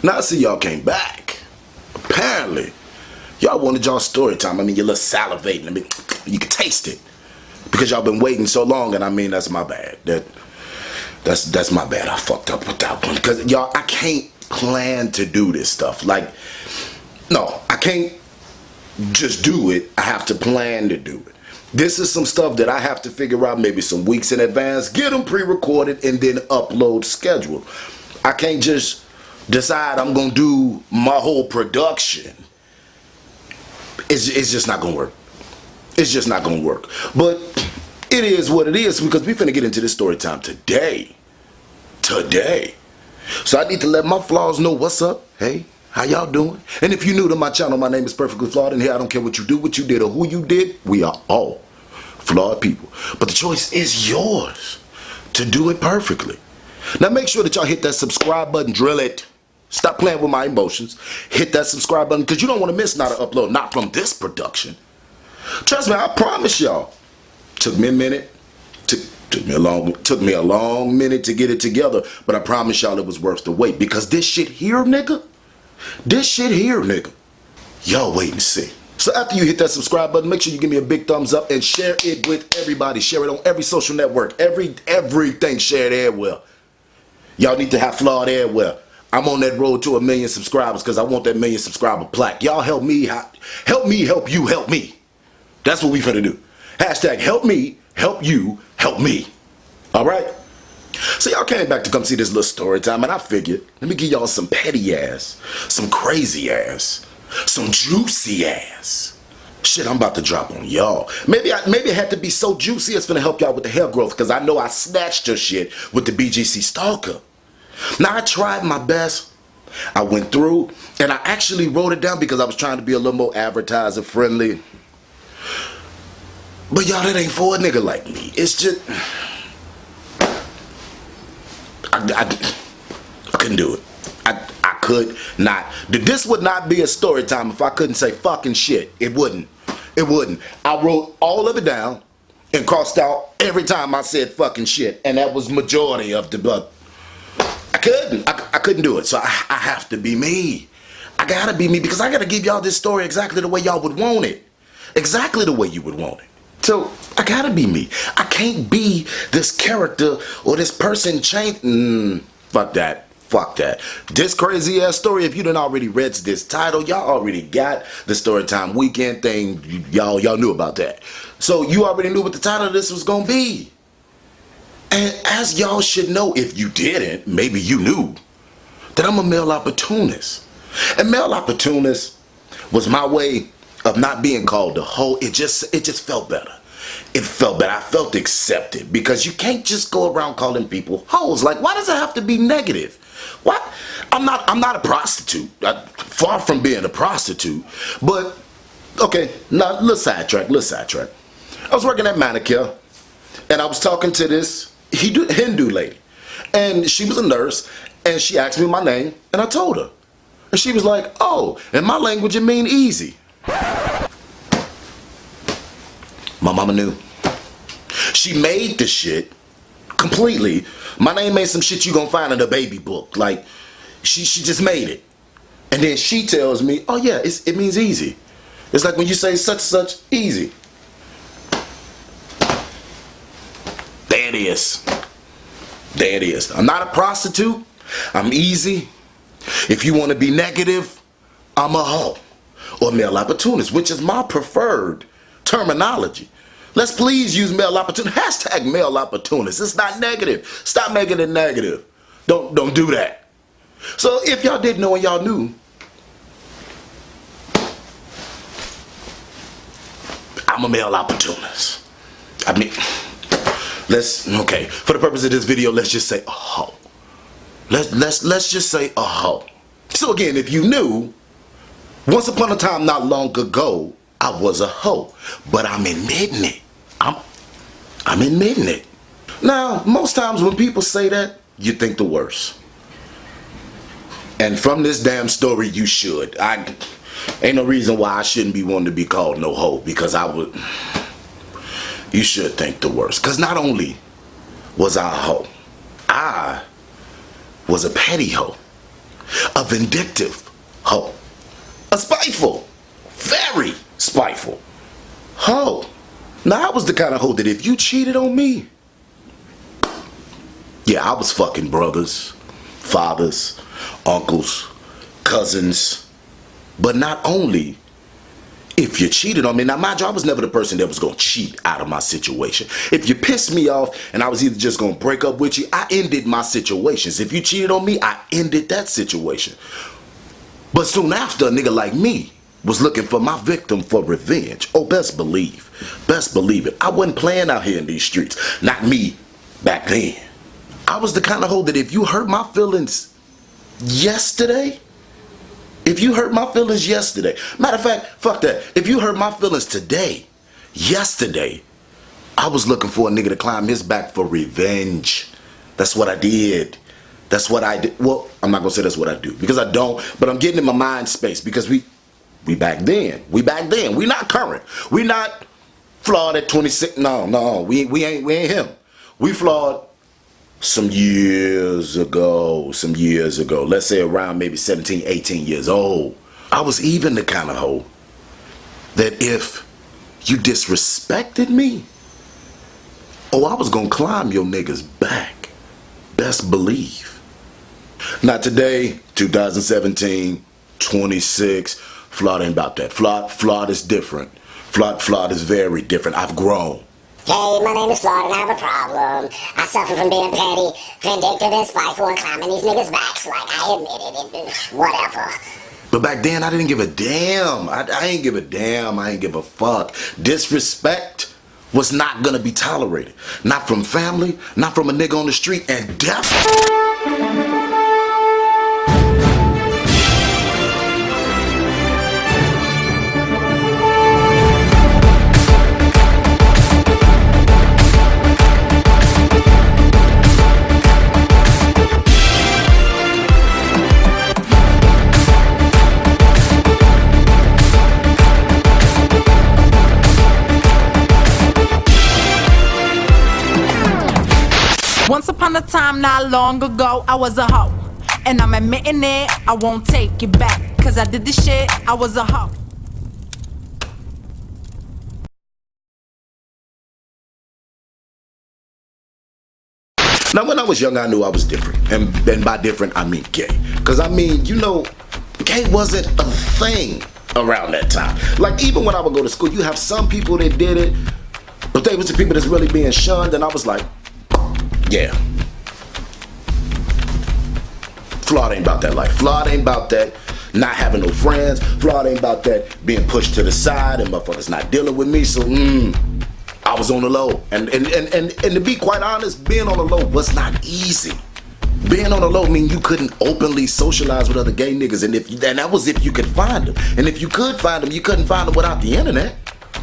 Now I see y'all came back. Apparently, y'all wanted y'all story time. I mean, you're a little salivating. I mean, you can taste it. Because y'all been waiting so long, and I mean, that's my bad. That's my bad. I fucked up with that one. Because y'all, I can't plan to do this stuff. Like, no, I can't just do it. I have to plan to do it. This is some stuff that I have to figure out maybe some weeks in advance, get them pre-recorded, and then upload scheduled. I can't just decide I'm gonna do my whole production. It's just not gonna work. It's just not gonna work. But it is what it is, because we finna get into this story time today. So I need to let my flaws know what's up. Hey, how y'all doing? And if you're new to my channel, my name is Perfectly Flawed, and here I don't care what you do, what you did, or who you did. We are all flawed people. But the choice is yours to do it perfectly. Now make sure that y'all hit that subscribe button. Drill it. Stop playing with my emotions. Hit that subscribe button, because you don't want to miss not an upload, not from this production. Trust me, I promise y'all. Took me a minute. Took me a long minute to get it together, but I promise y'all it was worth the wait, because this shit here, nigga. Y'all wait and see. So after you hit that subscribe button, make sure you give me a big thumbs up and share it with everybody. Share it on every social network. Everything, share it everywhere. Y'all need to have flawed everywhere. I'm on that road to 1 million subscribers, because I want that 1 million subscriber plaque. Y'all help me, help you, help me. That's what we finna do. Hashtag help me, help you, help me. All right? So y'all came back to come see this little story time, and I figured, let me give y'all some petty ass, some crazy ass, some juicy ass shit I'm about to drop on y'all. Maybe it had to be so juicy it's gonna help y'all with the hair growth, because I know I snatched your shit with the BGC Stalker. Now I tried my best. I went through and I actually wrote it down because I was trying to be a little more advertiser friendly. But y'all, that ain't for a nigga like me. It's just I couldn't do it. I could not. This would not be a story time if I couldn't say fucking shit. It wouldn't. I wrote all of it down and crossed out every time I said fucking shit, and that was majority of the blood. I couldn't do it. So I have to be me. I gotta be me, because I gotta give y'all this story exactly the way y'all would want it. Exactly the way you would want it. So I gotta be me. I can't be this character or this person change. Fuck that. This crazy ass story, if you done already read this title, y'all already got the Storytime weekend thing. Y'all knew about that. So you already knew what the title of this was gonna be. And as y'all should know, if you didn't, maybe you knew, that I'm a male opportunist. And male opportunist was my way of not being called a hoe. It just felt better. It felt better. I felt accepted, because you can't just go around calling people hoes. Like, why does it have to be negative? What? I'm not a prostitute. Far from being a prostitute. But okay, now let's sidetrack. I was working at Manicure, and I was talking to this Hindu lady, and she was a nurse, and she asked me my name, and I told her, and she was like, oh, in my language it mean easy. My mama knew. She made the shit completely. My name ain't some shit you gonna find in a baby book. Like, she just made it, and then she tells me, oh yeah, it means easy. It's like when you say such and such, easy. There it is. I'm not a prostitute. I'm easy. If you want to be negative, I'm a hoe or male opportunist, which is my preferred terminology. Let's please use male opportunist. Hashtag male opportunist. It's not negative. Stop making it negative. Don't do that. So if y'all didn't know and y'all knew, I'm a male opportunist. I mean, okay, for the purpose of this video, let's just say a hoe. Let's just say a hoe. So again, if you knew, once upon a time not long ago, I was a hoe. But I'm admitting it. I'm admitting it. Now, most times when people say that, you think the worst. And from this damn story, you should. Ain't no reason why I shouldn't be one to be called no hoe, because you should think the worst. Because not only was I a hoe, I was a petty hoe. A vindictive hoe. A spiteful, very spiteful hoe. Now, I was the kind of hoe that if you cheated on me, yeah, I was fucking brothers, fathers, uncles, cousins. But not only if you cheated on me. Now, mind you, I was never the person that was going to cheat out of my situation. If you pissed me off and I was either just going to break up with you, I ended my situations. If you cheated on me, I ended that situation. But soon after, a nigga like me was looking for my victim for revenge. Oh, best believe it. I wasn't playing out here in these streets. Not me back then. I was the kind of hoe that if you hurt my feelings yesterday, matter of fact, fuck that. If you hurt my feelings today, yesterday, I was looking for a nigga to climb his back for revenge. That's what I did. Well, I'm not gonna say that's what I do because I don't, but I'm getting in my mind space because we back then. We not current. We not flawed at 26. No, we ain't him. We flawed some years ago. Let's say around maybe 17, 18 years old. I was even the kind of hoe that if you disrespected me, I was gonna climb your niggas back. Best believe. Not today, 2017, 26. Flawed ain't about that. Flawed is different. Flawed is very different. I've grown. Hey, my name is Flawed and I have a problem. I suffer from being petty, vindictive, and spiteful and climbing these niggas' backs. Like, I admit it, whatever. But back then, I didn't give a damn. I ain't give a damn. I ain't give a fuck. Disrespect was not gonna be tolerated. Not from family, not from a nigga on the street, and death. Once upon a time, not long ago, I was a hoe. And I'm admitting it, I won't take it back. Cause I did this shit, I was a hoe. Now, when I was young, I knew I was different. And by different, I mean gay. Cause I mean, gay wasn't a thing around that time. Like, even when I would go to school, you have some people that did it, but they was the people that's really being shunned, and I was like, yeah. Flawed ain't about that life. Flawed ain't about that not having no friends. Flawed ain't about that being pushed to the side and motherfuckers not dealing with me. So I was on the low. And to be quite honest, being on the low was not easy. Being on the low mean you couldn't openly socialize with other gay niggas, and that was if you could find them. And if you could find them, you couldn't find them without the internet.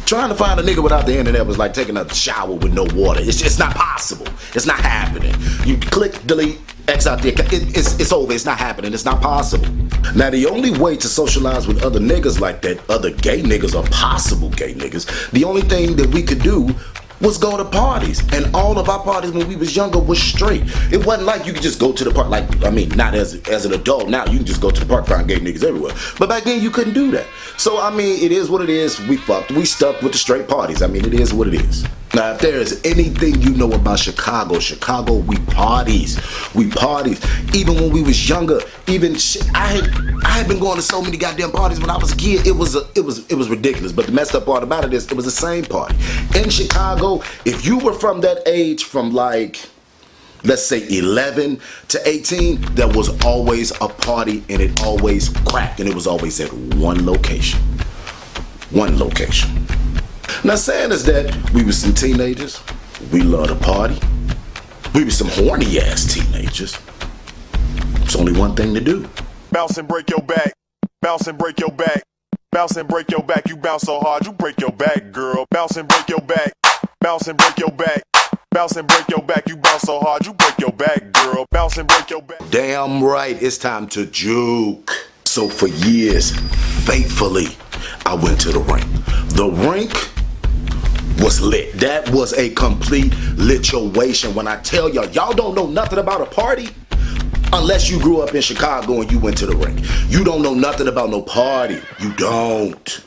Trying to find a nigga without the internet was like taking a shower with no water. It's not possible. It's not happening. You click, delete, X out there. It's over. It's not happening. It's not possible. Now, the only way to socialize with other niggas like that, other gay niggas or possible gay niggas, the only thing that we could do was go to parties. And all of our parties when we was younger was straight. It wasn't like you could just go to the park, not as an adult. Now you can just go to the park, find gay niggas everywhere. But back then you couldn't do that. So I mean, it is what it is. We stuck with the straight parties. I mean, it is what it is. Now, if there is anything you know about Chicago, we parties. Even when we was younger, I had been going to so many goddamn parties when I was a kid. It was ridiculous. But the messed up part about it is it was the same party. In Chicago, if you were from that age, from like, let's say 11 to 18, there was always a party and it always cracked, and it was always at one location. Now, saying is that we was some teenagers, we loved to party, we was some horny ass teenagers. It's only one thing to do. Bounce and break your back, bounce and break your back, bounce and break your back, you bounce so hard you break your back, girl. Bounce and break your back, bounce and break your back, bounce and break your back, you bounce so hard you break your back, girl. Bounce and break your back. Damn right, it's time to juke. So for years, faithfully, I went to the rink. The rink was lit. That was a complete lituation. When I tell y'all don't know nothing about a party, Unless you grew up in Chicago and you went to the rink. You don't know nothing about no party. You don't.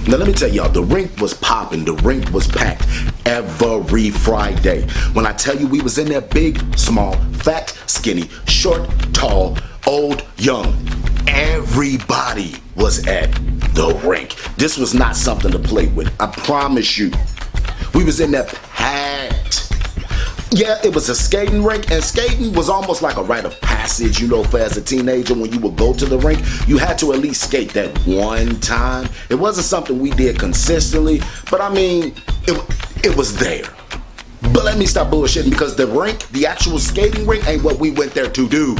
Now let me tell y'all, the rink was popping, the rink was packed every Friday. When I tell you we was in there, big, small, fat, skinny, short, tall, old, young. Everybody was at the rink. This was not something to play with, I promise you. We was in there packed. Yeah, it was a skating rink, and skating was almost like a rite of passage, you know, for as a teenager, when you would go to the rink, you had to at least skate that one time. It wasn't something we did consistently, but I mean, it was there. But let me stop bullshitting, because the rink, the actual skating rink, ain't what we went there to do.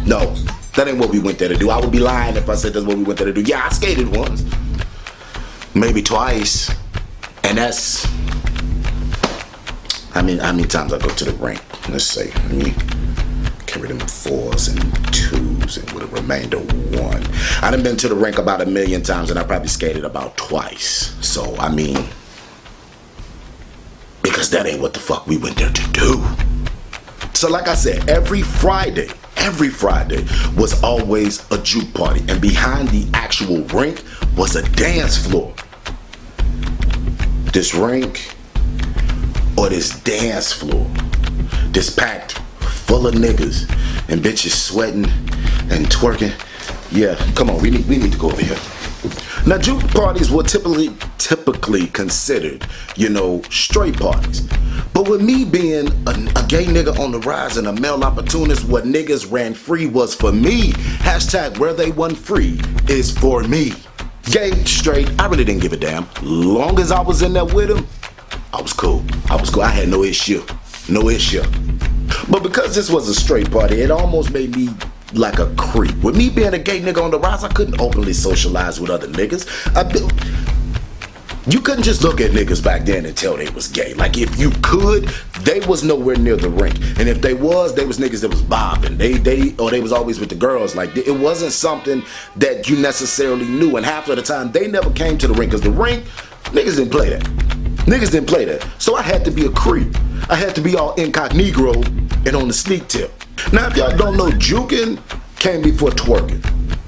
No, that ain't what we went there to do. I would be lying if I said that's what we went there to do. Yeah, I skated once, maybe twice, and that's... how many times I go to the rink? Let's say, carry them 4s and 2s and with a remainder 1. I done been to the rink about 1,000,000 times, and I probably skated about twice. So, because that ain't what the fuck we went there to do. So like I said, every Friday was always a juke party, and behind the actual rink was a dance floor. This rink, or this dance floor, this packed full of niggas and bitches sweating and twerking. Yeah, come on, we need to go over here. Now, juke parties were typically considered, straight parties. But with me being a gay nigga on the rise and a male opportunist, what niggas ran free was for me. Hashtag where they wasn't free is for me. Gay, straight, I really didn't give a damn. Long as I was in there with them, I was cool. I had no issue. But because this was a straight party, it almost made me like a creep. With me being a gay nigga on the rise, I couldn't openly socialize with other niggas. You couldn't just look at niggas back then and tell they was gay. Like, if you could, they was nowhere near the rink. And if they was niggas that was bobbing. They was always with the girls. Like, it wasn't something that you necessarily knew. And half of the time, they never came to the rink. Because the rink, niggas didn't play that. So I had to be a creep. I had to be all incognito and on the sneak tip. Now, if y'all don't know, juking came before twerking.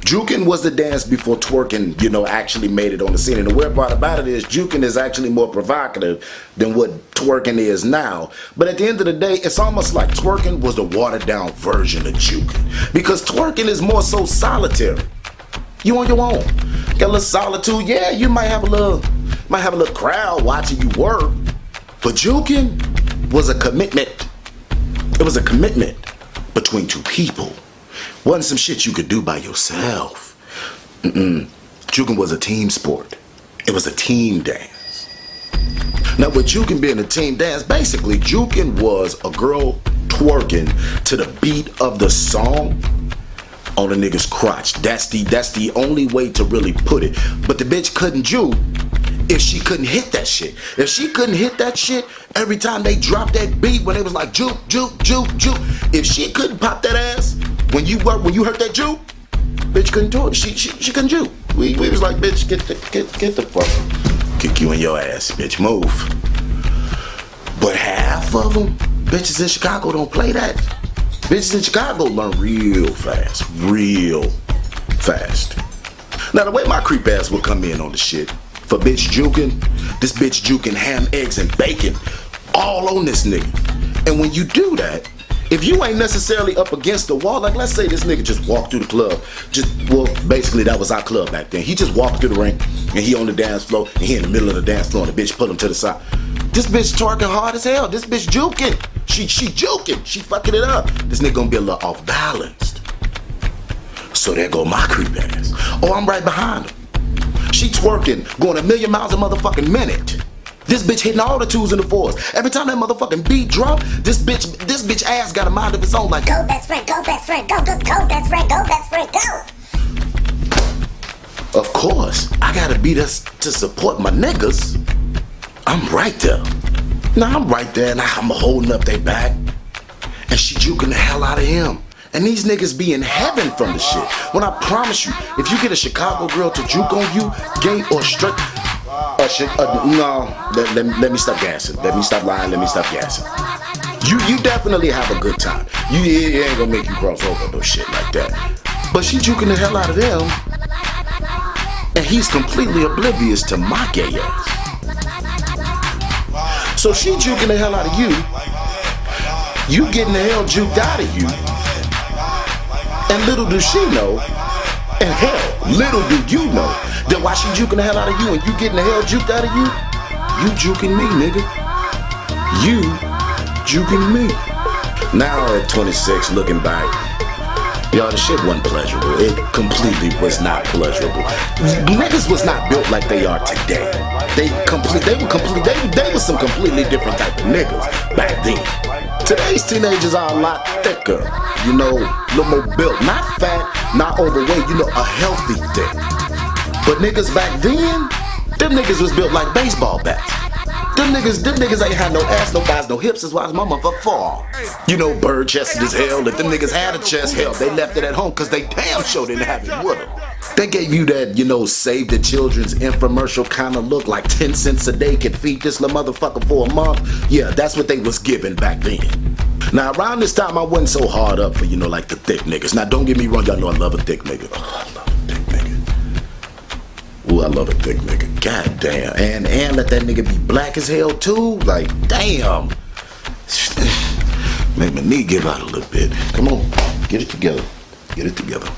Juking was the dance before twerking, actually made it on the scene. And the weird part about it is juking is actually more provocative than what twerking is now. But at the end of the day, it's almost like twerking was the watered down version of juking. Because twerking is more so solitary. You on your own. Got a little solitude. Yeah, you might have a little crowd watching you work. But juking was a commitment. It was a commitment between two people. Wasn't some shit you could do by yourself. Juking was a team sport. It was a team dance. Now, with juking being a team dance, basically juking was a girl twerking to the beat of the song on a nigga's crotch. That's the only way to really put it. But the bitch couldn't juke if she couldn't hit that shit. If she couldn't hit that shit every time they dropped that beat, when they was like juke, juke, juke, juke. If she couldn't pop that ass when you heard that juke, bitch couldn't do it. She couldn't juke. We was like, bitch, get the fuck, kick you in your ass, bitch, move. But half of them, bitches in Chicago don't play that. Bitches in Chicago learn real fast. Now, the way my creep ass would come in on the shit, for bitch juking, this bitch juking ham, eggs, and bacon all on this nigga. And when you do that, if you ain't necessarily up against the wall, like let's say this nigga just walked through the club, basically that was our club back then. He just walked through the ring and he on the dance floor and he in the middle of the dance floor and the bitch put him to the side. This bitch twerking hard as hell. This bitch juking. She juking. She fucking it up. This nigga gonna be a little off balanced. So there go my creep ass. Oh, I'm right behind him. She twerking, going 1,000,000 miles a motherfucking minute. This bitch hitting all the 2s and the 4s. Every time that motherfucking beat drop, this bitch ass got a mind of its own. Like, go best friend, go best friend, go best friend, go best friend, go. Of course, I gotta be there to support my niggas. I'm right there. Now I'm right there and I'm holding up their back. And she juking the hell out of him. And these niggas be in heaven from the shit. When I promise you, if you get a Chicago girl to juke on you, gay or straight, no, let me stop gassing. Let me stop lying. Let me stop gassing. You definitely have a good time. It ain't gonna make you cross over no shit like that. But she juking the hell out of them, and he's completely oblivious to my gay ass. So she juking the hell out of you. You getting the hell juked out of you. And little does she know, and hell, little do you know, that while she juking the hell out of you and you getting the hell juked out of you, you juking me, nigga. You juking me. Now at 26, looking back, y'all, the shit wasn't pleasurable. It completely was not pleasurable. Niggas was not built like they are today. They were some completely different type of niggas back then. Today's teenagers are a lot thicker, you know, a little more built. Not fat, not overweight, you know, a healthy thick. But niggas back then, them niggas was built like baseball bats. Them niggas ain't had no ass, no thighs, no hips, as wide as my motherfucker fall. You know, bird chested as hell. If them niggas had a chest, hell, they left it at home because they damn sure didn't have it with them. They gave you that, you know, Save the Children's infomercial kind of look, like 10 cents a day could feed this little motherfucker for a month. Yeah, that's what they was giving back then. Now, around this time, I wasn't so hard up for, you know, like the thick niggas. Now, don't get me wrong, y'all know I love a thick nigga. Oh, I love a thick nigga. Ooh, I love a thick nigga. God damn. And let that nigga be black as hell, too? Like, damn. Make my knee give out a little bit. Come on, get it together. Get it together.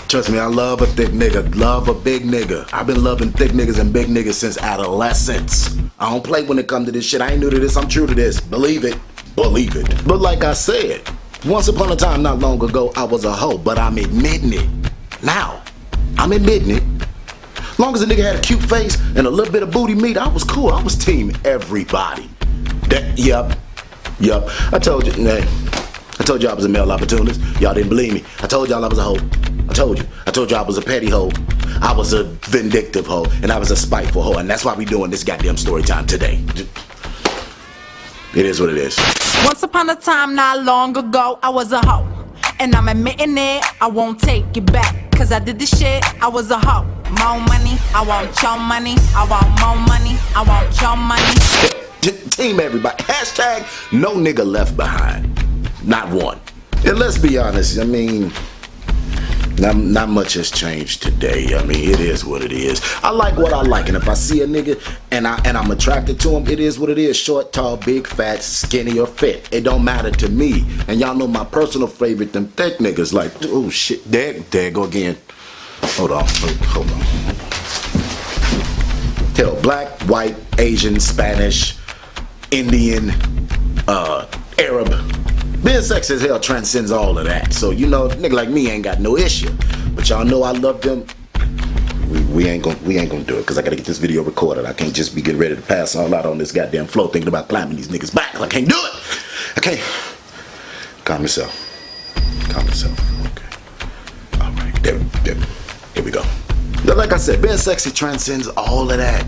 Trust me, I love a thick nigga. Love a big nigga. I've been loving thick niggas and big niggas since adolescence. I don't play when it comes to this shit. I ain't new to this. I'm true to this. Believe it. Believe it. But like I said, once upon a time not long ago, I was a hoe, but I'm admitting it. Now, I'm admitting it. Long as a nigga had a cute face and a little bit of booty meat, I was cool. I was team everybody. Yep. I told you I was a male opportunist. Y'all didn't believe me. I told y'all I was a hoe. I told you I was a petty hoe. I was a vindictive hoe, and I was a spiteful hoe, and that's why we doing this goddamn story time today. It is what it is. Once upon a time not long ago, I was a hoe. And I'm admitting it, I won't take it back. Cause I did the shit, I was a hoe. More money, I want your money. I want more money, I want your money. Team everybody. Hashtag no nigga left behind. Not one. And let's be honest, I mean, not much has changed today. I mean, it is what it is. I like what I like, and if I see a nigga and I'm attracted to him, it is what it is. Short, tall, big, fat, skinny, or fit. It don't matter to me. And y'all know my personal favorite, them thick niggas. Like, oh shit, there go again. Hold on. Hell, black, white, Asian, Spanish, Indian, Arab. Being sexy as hell transcends all of that. So, you know, nigga like me ain't got no issue. But y'all know I love them. We ain't gonna do it because I gotta get this video recorded. I can't just be getting ready to pass all out on this goddamn floor thinking about climbing these niggas back. I can't do it. I can't. Calm yourself. Okay. All right. There. Here we go. But like I said, being sexy transcends all of that.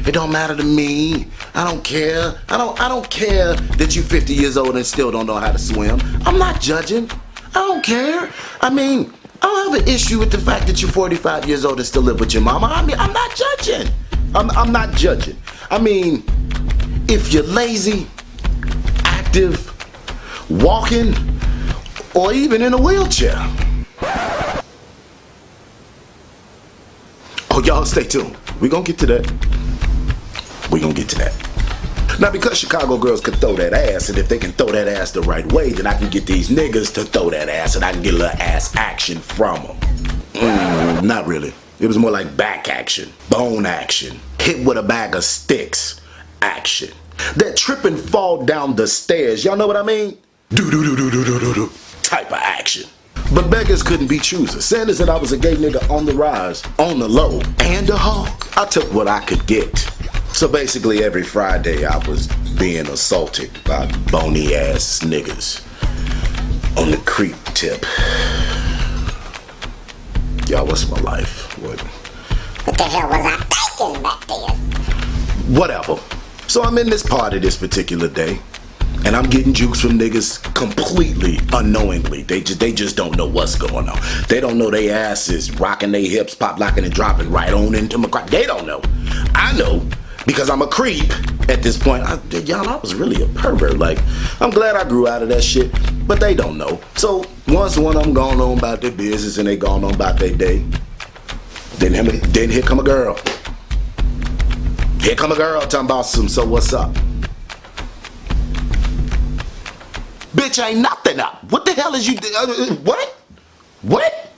It don't matter to me. I don't care. I don't care that you 50 years old and still don't know how to swim. I'm not judging. I don't care. I mean, I don't have an issue with the fact that you're 45 years old and still live with your mama. I mean, I'm not judging. I'm not judging. I mean, if you're lazy, active, walking, or even in a wheelchair. Oh, y'all stay tuned. We're gonna get to that. Now, because Chicago girls could throw that ass, and if they can throw that ass the right way, then I can get these niggas to throw that ass, and I can get a little ass action from them. Not really. It was more like back action, bone action, hit with a bag of sticks action. That trip and fall down the stairs, y'all know what I mean? Do type of action. But beggars couldn't be choosers. Saying that I was a gay nigga on the rise, on the low, and a hoe. I took what I could get. So basically every Friday I was being assaulted by bony ass niggas on the creek tip. Y'all, what's my life? What the hell was I thinking back then? Whatever. So I'm in this party this particular day, and I'm getting jukes from niggas completely unknowingly. They just don't know what's going on. They don't know they asses rocking their hips, pop locking and dropping right on into my crack. They don't know. I know. because I'm a creep at this point. Y'all, I was really a pervert. Like, I'm glad I grew out of that shit, but they don't know. So once one of them gone on about their business and they gone on about their day, then here come a girl. Here come a girl talking about some, so what's up? Bitch, ain't nothing up. What the hell is you, what? What?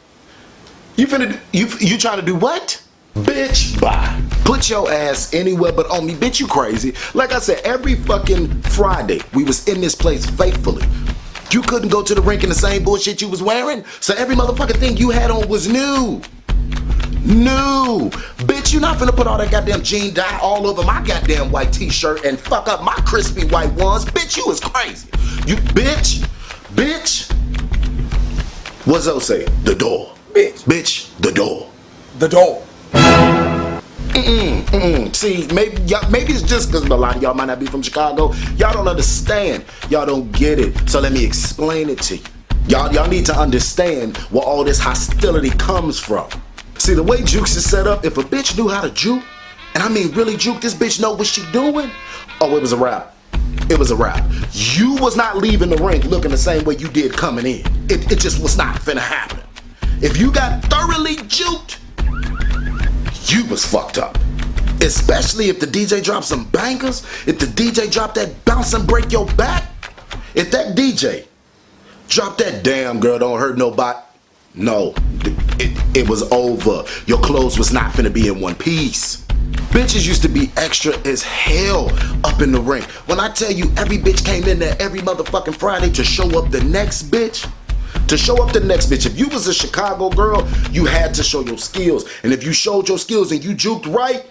You trying to do what? Bitch, bye. Put your ass anywhere but on me. Bitch, you crazy. Like I said, every fucking Friday, we was in this place faithfully. You couldn't go to the rink in the same bullshit you was wearing, so every motherfucking thing you had on was new. New. Bitch, you not finna put all that goddamn jean dye all over my goddamn white t-shirt and fuck up my crispy white ones. Bitch, you is crazy. You bitch. What's Zoe say? The door. Bitch, the door. The door. See, maybe it's just because a lot of y'all might not be from Chicago. Y'all don't understand. Y'all don't get it. So let me explain it to you. Y'all need to understand where all this hostility comes from. See, the way jukes is set up, if a bitch knew how to juke, and I mean really juke, this bitch know what she doing, oh, it was a wrap. It was a wrap. You was not leaving the rink looking the same way you did coming in. It just was not finna happen. If you got thoroughly juked, you was fucked up. Especially if the DJ dropped some bangers, if the DJ dropped that bounce and break your back. If that DJ dropped that damn girl don't hurt nobody, no, it was over. Your clothes was not finna be in one piece. Bitches used to be extra as hell up in the rink. When I tell you every bitch came in there every motherfucking Friday to show up the next bitch. If you was a Chicago girl, you had to show your skills. And if you showed your skills and you juked right,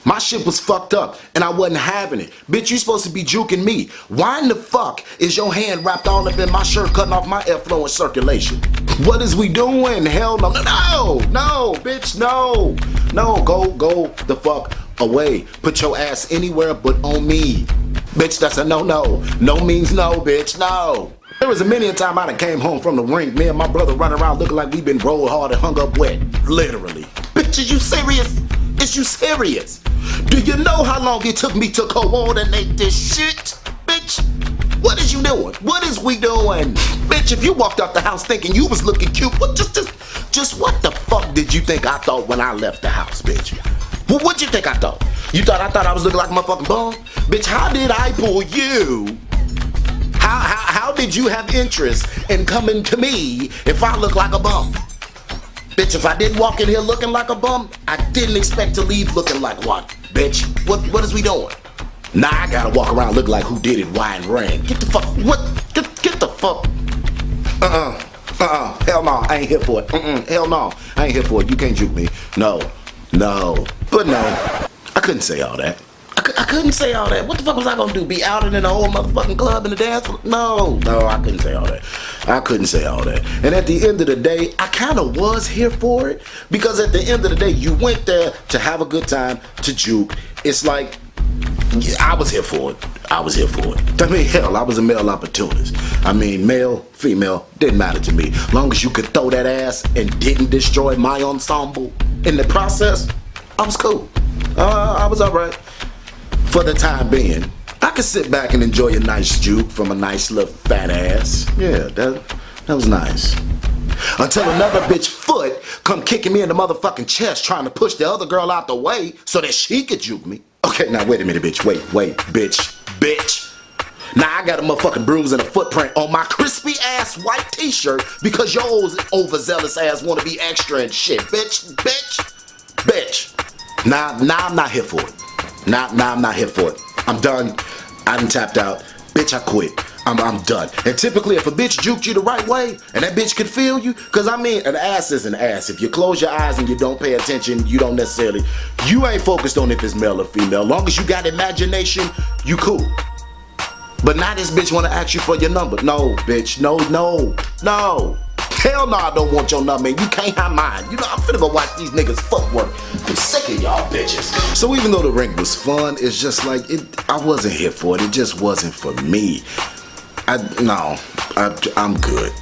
my shit was fucked up and I wasn't having it. Bitch, you supposed to be juking me. Why in the fuck is your hand wrapped all up in my shirt, cutting off my airflow and circulation? What is we doing? Hell no. No, bitch, no. No, go the fuck away. Put your ass anywhere but on me. Bitch, that's a no. No means no, bitch, no. There was a many a time I done came home from the rink, me and my brother running around looking like we been rolled hard and hung up wet. Literally. Bitch, is you serious? Is you serious? Do you know how long it took me to coordinate this shit? Bitch, what is you doing? What is we doing? Bitch, if you walked out the house thinking you was looking cute, just what the fuck did you think I thought when I left the house, bitch? What'd you think I thought? You thought I was looking like my fucking bum? Bitch, how did I pull you? How did you have interest in coming to me if I look like a bum? Bitch, if I didn't walk in here looking like a bum, I didn't expect to leave looking like one. Bitch, what is we doing? Nah, I gotta walk around looking like who did it, why and ran. Get the fuck, what? Get the fuck. Hell no, I ain't here for it. Hell no, I ain't here for it. You can't juke me. No. But no, I couldn't say all that. I couldn't say all that. What the fuck was I gonna do? Be out in the whole motherfucking club in the dance floor? No, I couldn't say all that. And at the end of the day, I kinda was here for it. Because at the end of the day, you went there to have a good time, to juke. It's like, I was here for it. I mean, hell, I was a male opportunist. I mean, male, female, didn't matter to me. Long as you could throw that ass and didn't destroy my ensemble in the process, I was cool. I was alright. For the time being, I could sit back and enjoy a nice juke from a nice little fat ass. Yeah, that was nice. Until another bitch foot come kicking me in the motherfucking chest trying to push the other girl out the way so that she could juke me. Okay, now wait a minute, bitch. Wait, bitch. Now I got a motherfucking bruise and a footprint on my crispy ass white t-shirt because your overzealous ass wanna be extra and shit. Bitch. Nah, I'm not here for it. Nah, I'm not here for it. I'm done. I done tapped out. Bitch, I quit. I'm done. And typically, if a bitch juked you the right way, and that bitch could feel you, because I mean, an ass is an ass. If you close your eyes and you don't pay attention, you don't necessarily, you ain't focused on if it's male or female. Long as you got imagination, you cool. But now this bitch want to ask you for your number. No, bitch. No. Hell no, I don't want your number, man. You can't have mine. You know, I'm finna go watch these niggas footwork. I'm sick of y'all bitches. So even though the rink was fun, it's just like, I wasn't here for it. It just wasn't for me. I'm good.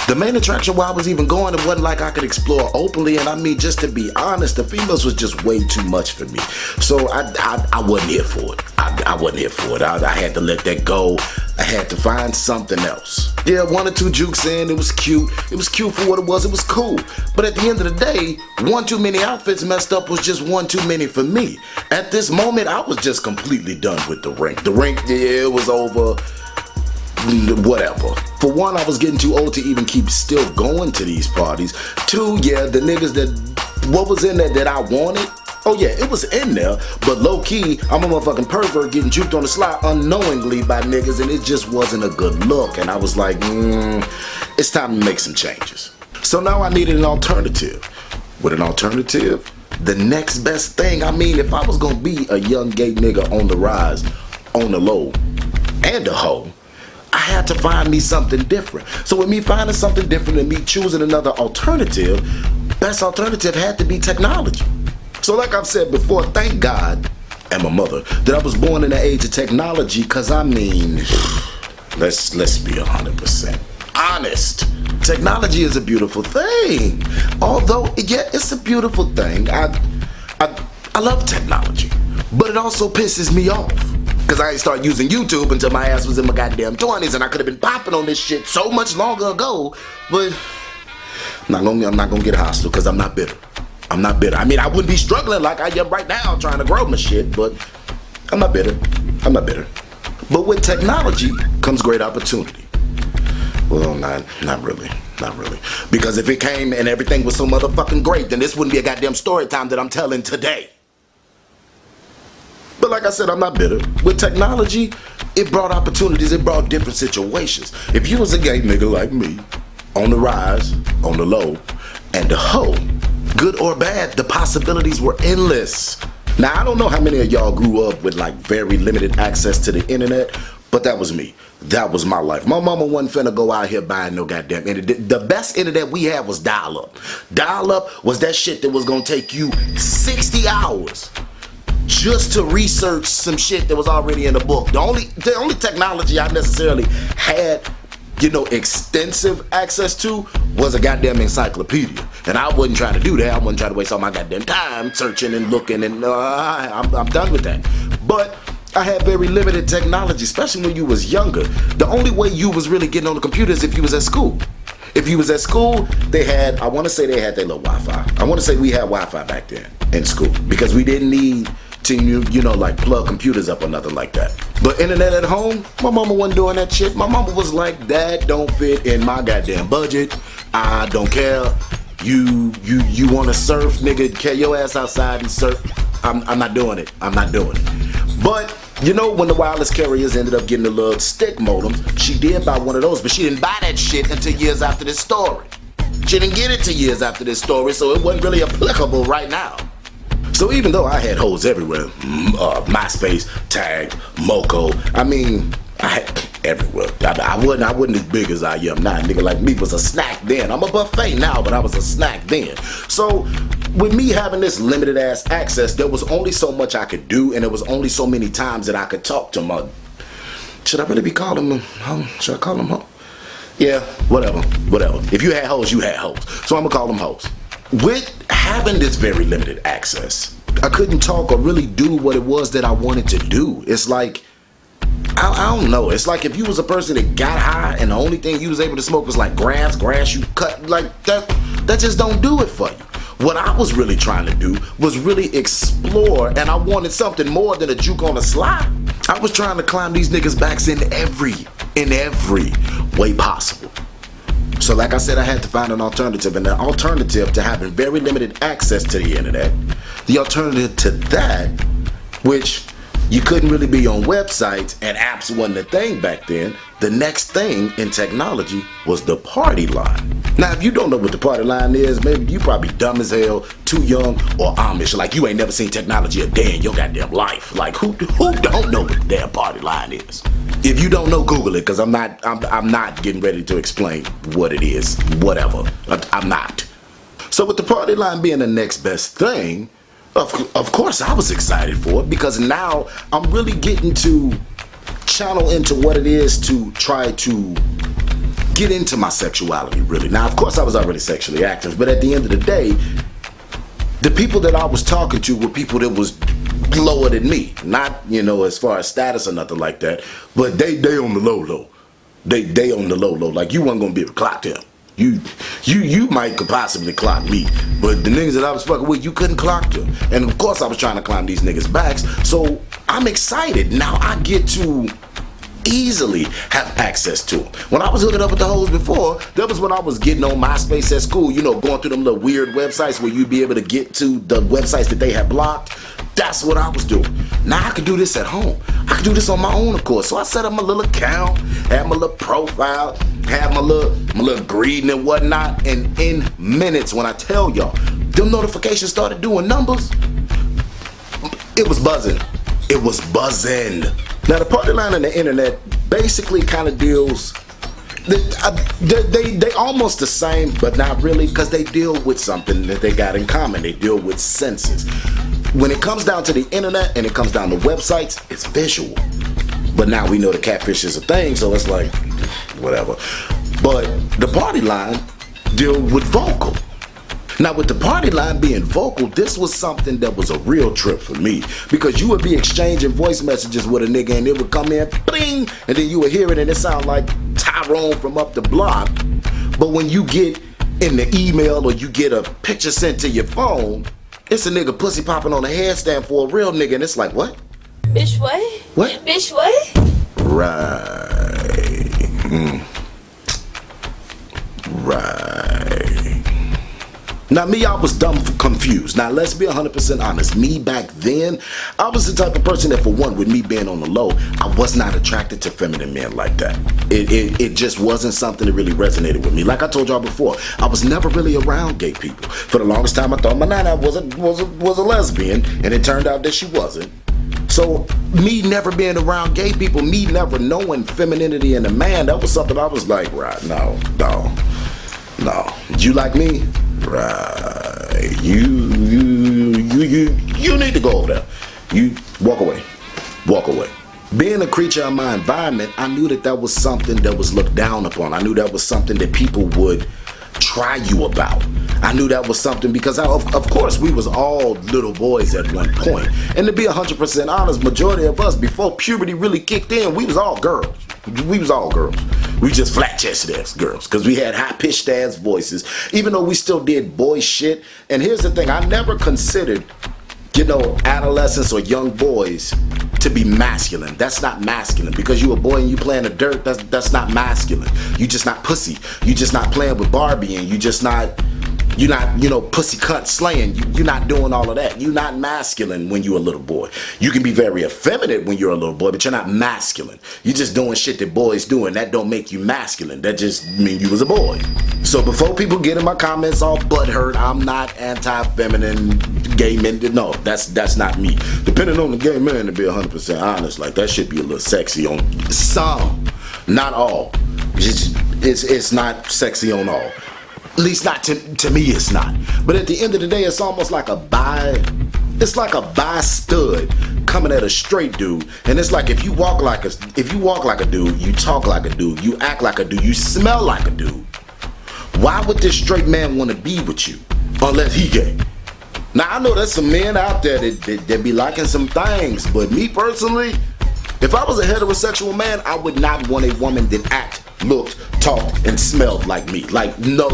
The main attraction where I was even going, it wasn't like I could explore openly, and I mean, just to be honest, the females was just way too much for me. So I wasn't here for it. I wasn't here for it. I had to let that go. I had to find something else. Yeah, 1 or 2 jukes in, it was cute. It was cute for what it was cool. But at the end of the day, 1 too many outfits messed up was just 1 too many for me. At this moment, I was just completely done with the rink. The rink, yeah, it was over. Whatever. For 1, I was getting too old to even keep still going to these parties. 2, yeah, the niggas what was in there that I wanted? Oh yeah, it was in there, but low key, I'm a motherfucking pervert getting juked on the slide unknowingly by niggas, and it just wasn't a good look. And I was like, it's time to make some changes. So now I needed an alternative. With an alternative, the next best thing, I mean, if I was gonna be a young gay nigga on the rise, on the low, and a hoe, I had to find me something different. So with me finding something different and me choosing another alternative, best alternative had to be technology. So like I've said before, thank God and my mother that I was born in the age of technology, cause I mean, let's be 100% honest. Technology is a beautiful thing. Although, yeah, it's a beautiful thing. I love technology, but it also pisses me off. Cause I ain't start using YouTube until my ass was in my goddamn 20s, and I could have been popping on this shit so much longer ago. But I'm not gonna get hostile, cause I'm not bitter. I'm not bitter. I mean, I wouldn't be struggling like I am right now trying to grow my shit, but I'm not bitter. I'm not bitter. But with technology comes great opportunity. Well, not really. Not really. Because if it came and everything was so motherfucking great, then this wouldn't be a goddamn story time that I'm telling today. But like I said, I'm not bitter. With technology, it brought opportunities, it brought different situations. If you was a gay nigga like me, on the rise, on the low, and a hoe, good or bad, the possibilities were endless. Now, I don't know how many of y'all grew up with like very limited access to the internet, but that was me. That was my life. My mama wasn't finna go out here buying no goddamn internet. The best internet we had was dial-up. Dial-up was that shit that was gonna take you 60 hours just to research some shit that was already in the book. The only technology I necessarily had, extensive access to was a goddamn encyclopedia. And I wasn't trying to do that. I wasn't trying to waste all my goddamn time searching and looking, and I'm done with that. But I had very limited technology, especially when you was younger. The only way you was really getting on the computer is if you was at school. If you was at school, I want to say they had their little Wi-Fi. I want to say we had Wi-Fi back then in school, because we didn't need to, like plug computers up or nothing like that. But internet at home, my mama wasn't doing that shit. My mama was like, that don't fit in my goddamn budget. I don't care. You want to surf, nigga, carry your ass outside and surf. I'm not doing it. I'm not doing it. But when the wireless carriers ended up getting the little stick modems, she did buy one of those, but she didn't buy that shit until years after this story. She didn't get it till years after this story, so it wasn't really applicable right now. So even though I had hoes everywhere, MySpace, Tag, Moco, I mean, I had everywhere. I wasn't as big as I am now. Nigga like me was a snack then. I'm a buffet now, but I was a snack then. So with me having this limited ass access, there was only so much I could do, and there was only so many times that I could talk to my, should I really be calling them home? Should I call them home? Yeah, whatever. If you had hoes, you had hoes. So I'm gonna call them hoes. With having this very limited access, I couldn't talk or really do what it was that I wanted to do. It's like, I don't know. It's like if you was a person that got high and the only thing you was able to smoke was like grass you cut, like that just don't do it for you. What I was really trying to do was really explore, and I wanted something more than a juke on a slide. I was trying to climb these niggas' backs in every way possible. So like I said, I had to find an alternative, and the alternative to having very limited access to the internet, the alternative to that, which you couldn't really be on websites and apps wasn't a thing back then, the next thing in technology was the party line. Now if you don't know what the party line is, maybe you probably dumb as hell, too young, or Amish, like you ain't never seen technology a day in your goddamn life. Like who don't know what the damn party line is? If you don't know, Google it, because I'm not getting ready to explain what it is. Whatever. I'm not. So with the party line being the next best thing, of course I was excited for it, because now I'm really getting to channel into what it is to try to get into my sexuality really. Now, of course, I was already sexually active, but at the end of the day, the people that I was talking to were people that was lower than me. Not, you know, as far as status or nothing like that, but they on the low. They on the low. Like, you wasn't gonna be able to clock them. You might could possibly clock me, but the niggas that I was fucking with, you couldn't clock them. And of course I was trying to climb these niggas' backs, so I'm excited. Now I get to easily have access to them. When I was hooking up with the hoes before, that was when I was getting on MySpace at school, you know, going through them little weird websites where you'd be able to get to the websites that they had blocked. That's what I was doing. Now I could do this at home. I could do this on my own, of course. So I set up my little account, had my little profile, had my little greeting and whatnot, and in minutes, when I tell y'all, them notifications started doing numbers. It was buzzing. It was buzzing. Now the party line on the internet basically kind of deals. They almost the same, but not really, because they deal with something that they got in common. They deal with senses. When it comes down to the internet and it comes down to websites, it's visual. But now we know the catfish is a thing, so it's like, whatever. But the party line deal with vocal. Now with the party line being vocal, this was something that was a real trip for me, because you would be exchanging voice messages with a nigga and it would come in, bling, and then you would hear it and it sound like Tyrone from up the block. But when you get in the email or you get a picture sent to your phone, it's a nigga pussy popping on a headstand for a real nigga, and it's like, what? Bitch, what? What? Bitch, what? Right. Right. Now me, I was dumb confused. Now let's be 100% honest. Me back then, I was the type of person that, for one, with me being on the low, I was not attracted to feminine men like that. It just wasn't something that really resonated with me. Like I told y'all before, I was never really around gay people. For the longest time, I thought my nana was a lesbian, and it turned out that she wasn't. So me never being around gay people, me never knowing femininity in a man, that was something I was like, right, no. You like me? Right. You need to go over there. You walk away. Being a creature of my environment, I knew that was something that was looked down upon. I knew that was something that people would try you about. I knew that was something because of course we was all little boys at one point. And to be 100% honest, majority of us, before puberty really kicked in, we was all girls. We just flat-chested ass girls, because we had high-pitched ass voices, even though we still did boy shit. And here's the thing, I never considered, you know, adolescents or young boys to be masculine. That's not masculine. Because you a boy and you playing the dirt, that's not masculine. You just not pussy. You just not playing with Barbie, and you're not, you know, pussy cunt slaying. You're not doing all of that. You're not masculine when you're a little boy. You can be very effeminate when you're a little boy, but you're not masculine. You're just doing shit that boys do, and that don't make you masculine. That just means you was a boy. So before people get in my comments all butthurt, I'm not anti-feminine gay men. No, that's not me. Depending on the gay man, to be 100% honest, like that should be a little sexy on some, not all. It's not sexy on all. At least not to me, it's not. But at the end of the day, it's almost like it's like a bi stud coming at a straight dude. And it's like, if you walk like a dude, you talk like a dude, you act like a dude, you smell like a dude, why would this straight man want to be with you unless he gay? Now I know there's some men out there that be liking some things, but me personally, if I was a heterosexual man, I would not want a woman that acted, looked, talked, and smelled like me. Like, no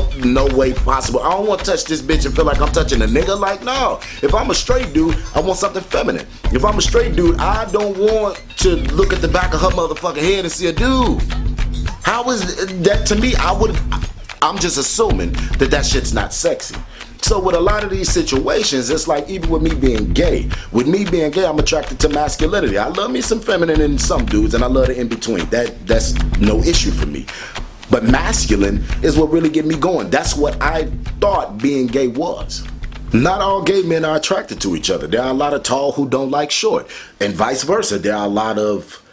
way possible. I don't want to touch this bitch and feel like I'm touching a nigga. Like, no. If I'm a straight dude, I want something feminine. If I'm a straight dude, I don't want to look at the back of her motherfucking head and see a dude. How is that? To me, I'm just assuming that shit's not sexy. So with a lot of these situations, it's like, even with me being gay, I'm attracted to masculinity. I love me some feminine in some dudes, and I love the in-between. That's no issue for me. But masculine is what really get me going. That's what I thought being gay was. Not all gay men are attracted to each other. There are a lot of tall who don't like short, and vice versa. There are a lot of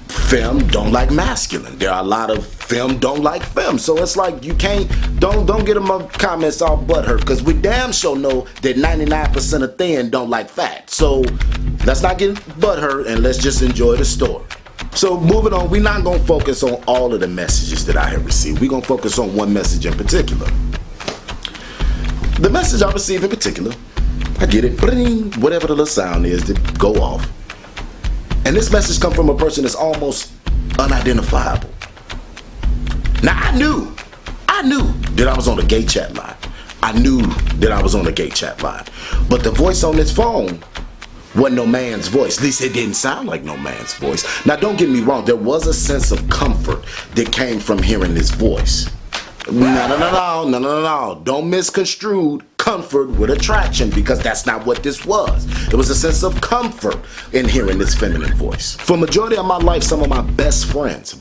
femme don't like masculine. There are a lot of femme don't like femme. So it's like, you can't, don't get in my comments all butthurt, because we damn sure know that 99% of thin don't like fat. So let's not get butthurt and let's just enjoy the story. So moving on, we're not gonna focus on all of the messages that I have received. We're gonna focus on one message in particular. The message I received in particular, I get it, bling, whatever the little sound is that go off. And this message comes from a person that's almost unidentifiable. Now I knew that I was on the gay chat line. I knew that I was on the gay chat line. But the voice on this phone wasn't no man's voice. At least it didn't sound like no man's voice. Now don't get me wrong, there was a sense of comfort that came from hearing this voice. No. Don't misconstrue comfort with attraction, because that's not what this was. It was a sense of comfort in hearing this feminine voice. For majority of my life, some of my best friends,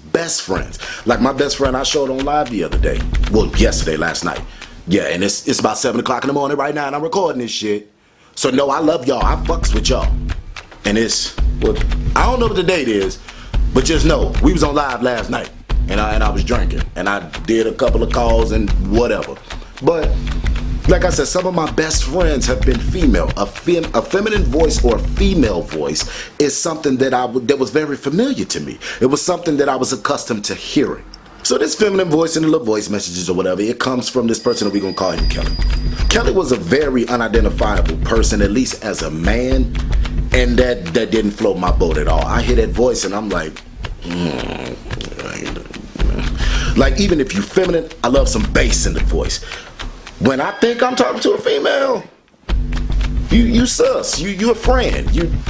like my best friend I showed on live the other day. Well, yesterday, last night. Yeah, and it's about 7 o'clock in the morning right now and I'm recording this shit. So no, I love y'all. I fucks with y'all. And well, I don't know what the date is, but just know, we was on live last night. And I was drinking, and I did a couple of calls and whatever. But like I said, some of my best friends have been female. A feminine voice or a female voice is something that was very familiar to me. It was something that I was accustomed to hearing. So this feminine voice and the little voice messages or whatever, it comes from this person that we're gonna call him Kelly. Kelly was a very unidentifiable person, at least as a man, and that didn't float my boat at all. I hear that voice and I'm like, like, even if you feminine, I love some bass in the voice. When I think I'm talking to a female, you sus, you a friend.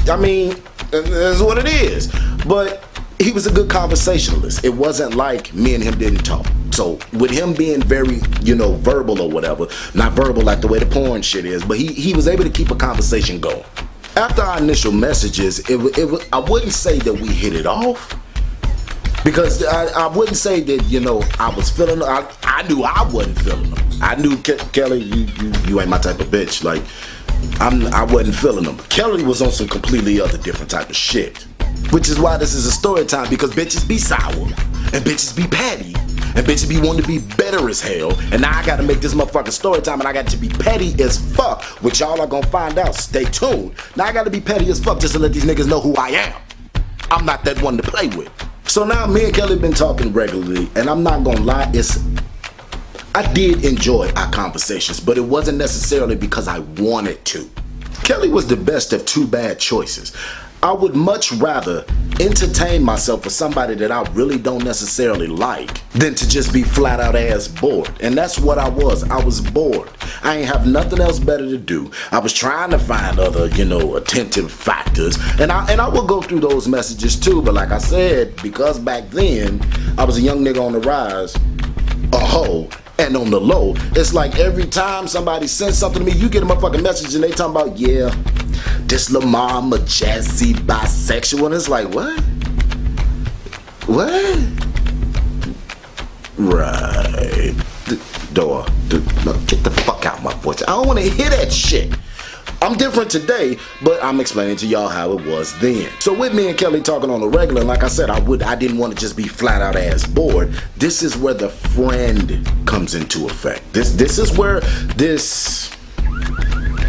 I mean, that's what it is. But he was a good conversationalist. It wasn't like me and him didn't talk. So with him being very, verbal or whatever, not verbal like the way the porn shit is, but he was able to keep a conversation going. After our initial messages, I wouldn't say that we hit it off. Because I wouldn't say that, I was feeling, I knew I wasn't feeling them. I knew, Kelly, you ain't my type of bitch. Like, I wasn't feeling them. Kelly was on some completely other different type of shit. Which is why this is a story time, because bitches be sour, and bitches be petty, and bitches be wanting to be better as hell. And now I gotta make this motherfucking story time, and I got to be petty as fuck, which y'all are gonna find out. Stay tuned. Now I gotta be petty as fuck just to let these niggas know who I am. I'm not that one to play with. So now me and Kelly been talking regularly, and I'm not gonna lie, I did enjoy our conversations, but it wasn't necessarily because I wanted to. Kelly was the best of two bad choices. I would much rather entertain myself with somebody that I really don't necessarily like than to just be flat out ass bored. And that's what I was. I was bored. I ain't have nothing else better to do. I was trying to find other, attentive factors. And I will go through those messages too. But like I said, because back then I was a young nigga on the rise, a hoe, and on the low, it's like every time somebody sends something to me, you get a motherfucking message and they talking about, yeah, this Lamar Majazzy bisexual, and it's like, what? Right. Get the fuck out of my voice. I don't want to hear that shit. I'm different today, but I'm explaining to y'all how it was then. So with me and Kelly talking on the regular, like I said, I didn't want to just be flat out ass bored. This is where the friend comes into effect. This is where this,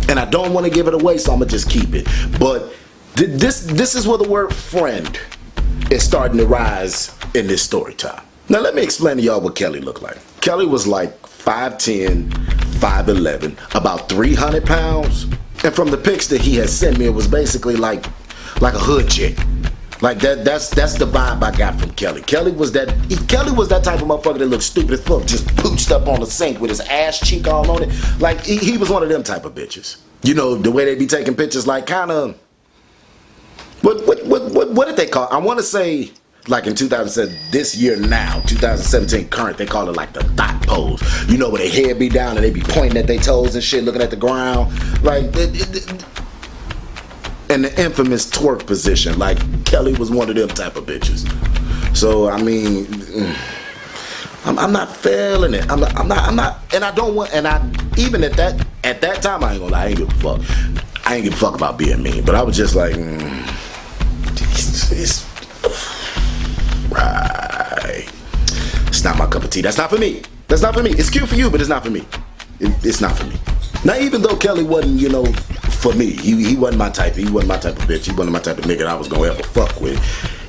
and I don't want to give it away, so I'm gonna just keep it. But this is where the word friend is starting to rise in this story time. Now let me explain to y'all what Kelly looked like. Kelly was like 5'10", 5'11", about 300 pounds. And from the pics that he had sent me, it was basically like a hood chick. Like that's the vibe I got from Kelly. Kelly was that type of motherfucker that looked stupid as fuck, just pooched up on the sink with his ass cheek all on it. Like he was one of them type of bitches. The way they be taking pictures, like kind of what did they call it? I want to say, like in 2007, this year now, 2017 current, they call it like the thought pose. Where their head be down and they be pointing at their toes and shit, looking at the ground. Like, and the infamous twerk position. Like, Kelly was one of them type of bitches. So, I mean, I'm not feeling it. I'm not, and I don't want, and even at that time, I ain't gonna lie, I ain't give a fuck. I ain't give a fuck about being mean, but I was just like, right. It's not my cup of tea. That's not for me. It's cute for you, but it's not for me. It's not for me. Now, even though Kelly wasn't, for me, he wasn't my type. He wasn't my type of bitch. He wasn't my type of nigga that I was gonna ever fuck with.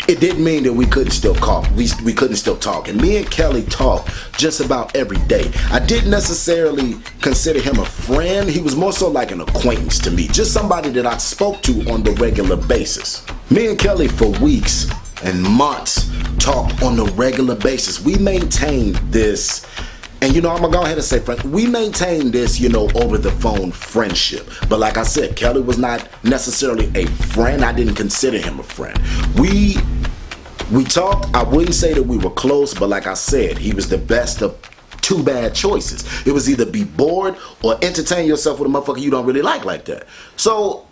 it didn't mean that we couldn't still talk. We couldn't still talk. And me and Kelly talked just about every day. I didn't necessarily consider him a friend. He was more so like an acquaintance to me. Just somebody that I spoke to on the regular basis. Me and Kelly for weeks and months talked on a regular basis. We maintained this, and I'm gonna go ahead and say, friend, we maintained this, over the phone friendship. But like I said, Kelly was not necessarily a friend. I didn't consider him a friend. We talked. I wouldn't say that we were close, but like I said, he was the best of two bad choices. It was either be bored or entertain yourself with a motherfucker you don't really like that. So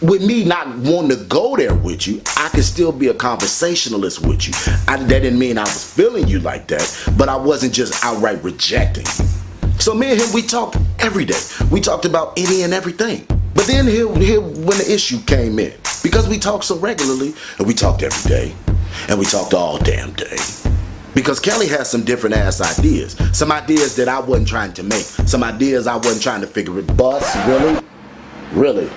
with me not wanting to go there with you, I could still be a conversationalist with you. That didn't mean I was feeling you like that, but I wasn't just outright rejecting you. So me and him, we talked every day. We talked about any and everything. But then here when the issue came in, because we talked so regularly, and we talked every day, and we talked all damn day, because Kelly has some different ass ideas. Some ideas that I wasn't trying to make. Some ideas I wasn't trying to figure it. Boss, really?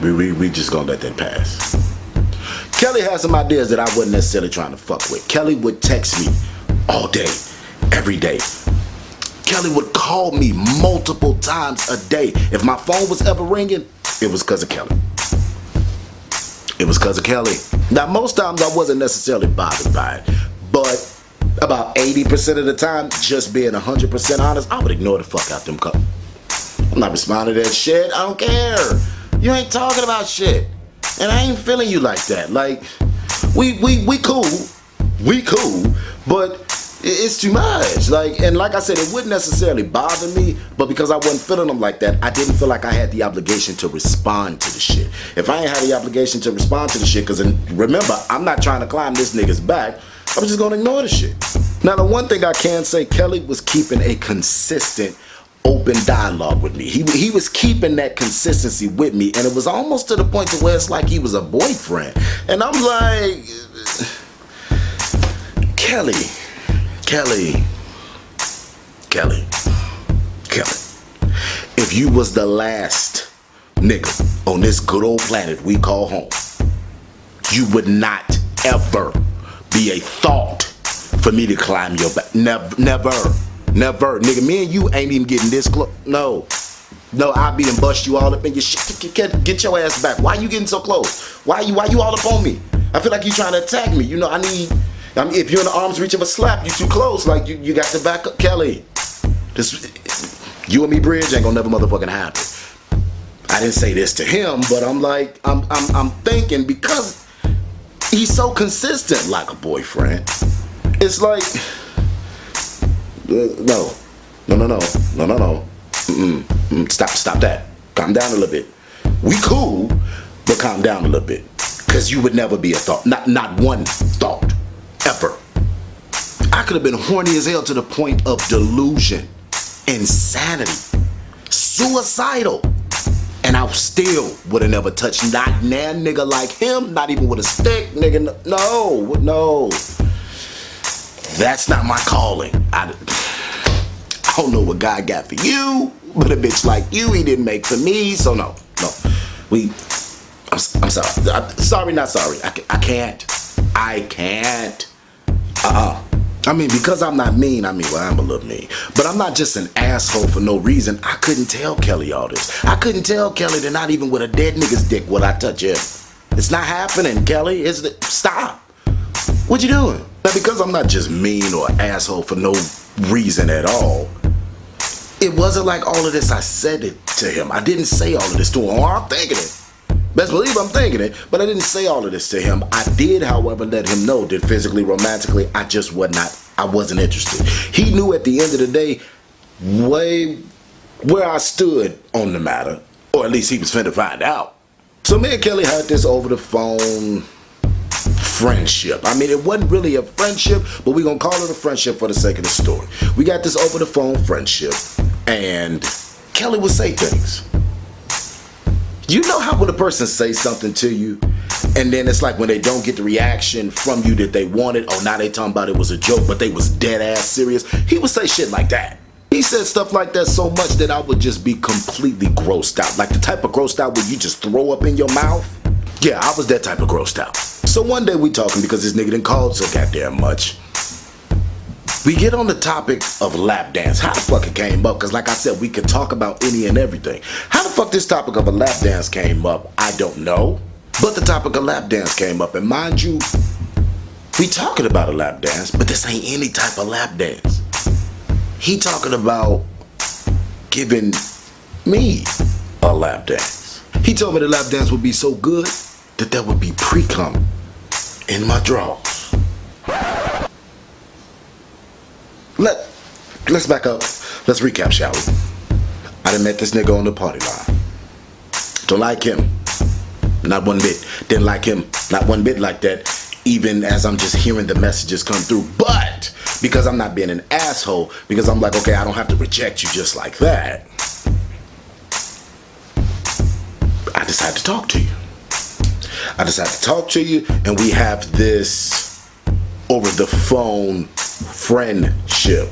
We just gonna let that pass. Kelly has some ideas that I wasn't necessarily trying to fuck with. Kelly would text me all day, every day. Kelly would call me multiple times a day. If my phone was ever ringing, it was because of Kelly. It was because of Kelly. Now, most times I wasn't necessarily bothered by it, but about 80% of the time, just being 100% honest, I would ignore the fuck out them calls. I'm not responding to that shit. I don't care. You ain't talking about shit. And I ain't feeling you like that. Like, we cool, but it's too much. And like I said, it wouldn't necessarily bother me, but because I wasn't feeling them like that, I didn't feel like I had the obligation to respond to the shit. If I ain't had the obligation to respond to the shit, because remember, I'm not trying to climb this nigga's back, I'm just gonna ignore the shit. Now, the one thing I can say, Kelly was keeping a consistent open dialogue with me. He was keeping that consistency with me, and it was almost to the point to where it's like he was a boyfriend. And I'm like, Kelly, if you was the last nigga on this good old planet we call home, you would not ever be a thought for me to climb your back. Never. Nigga, me and you ain't even getting this close. No, I'll be and bust you all up in your shit. Get your ass back. Why you getting so close? Why you all up on me? I feel like you trying to attack me. If you're in the arm's reach of a slap, you too close. Like, you got to back up. Kelly, you and me bridge ain't gonna never motherfucking happen. I didn't say this to him, but I'm like, I'm thinking, because he's so consistent like a boyfriend, it's like, no. Stop that. Calm down a little bit. We cool, but calm down a little bit. Because you would never be a thought. Not one thought. Ever. I could have been horny as hell to the point of delusion, insanity, suicidal. And I still would have never touched not nan nigga like him, not even with a stick, nigga. No. That's not my calling. I don't know what God got for you, but a bitch like you, he didn't make for me. So no. I'm sorry. Sorry, not sorry. I can't. I mean, because I'm not mean, I'm a little mean. But I'm not just an asshole for no reason. I couldn't tell Kelly all this. I couldn't tell Kelly that not even with a dead nigga's dick would I touch him. It's not happening, Kelly. Stop. What you doing? Now, because I'm not just mean or asshole for no reason at all, it wasn't like all of this I said it to him. I didn't say all of this to him. Oh, I'm thinking it. Best believe I'm thinking it, but I didn't say all of this to him. I did, however, let him know that physically, romantically, I wasn't interested. He knew at the end of the day where I stood on the matter, or at least he was finna find out. So me and Kelly had this over the phone friendship. I mean, it wasn't really a friendship, but we're gonna call it a friendship for the sake of the story. We got this over the phone friendship, and Kelly would say things. You know how when a person says something to you, and then it's like when they don't get the reaction from you that they wanted, oh, now they talking about it was a joke, but they was dead ass serious. He would say shit like that. He said stuff like that so much that I would just be completely grossed out. Like the type of grossed out where you just throw up in your mouth. Yeah, I was that type of grossed out. So one day we talking because this nigga done called so goddamn much. We get on the topic of lap dance. How the fuck it came up? Because like I said, we could talk about any and everything. How the fuck this topic of a lap dance came up, I don't know. But the topic of lap dance came up. And mind you, we talking about a lap dance, but this ain't any type of lap dance. He talking about giving me a lap dance. He told me the lap dance would be so good that there would be pre-cum in my drawers. Let's back up. Let's recap, shall we? I done met this nigga on the party line. Don't like him. Not one bit. Didn't like him. Not one bit like that. Even as I'm just hearing the messages come through. But because I'm not being an asshole, because I'm like, okay, I don't have to reject you just like that, I decided to talk to you. I decided to talk to you, and we have this over the phone friendship.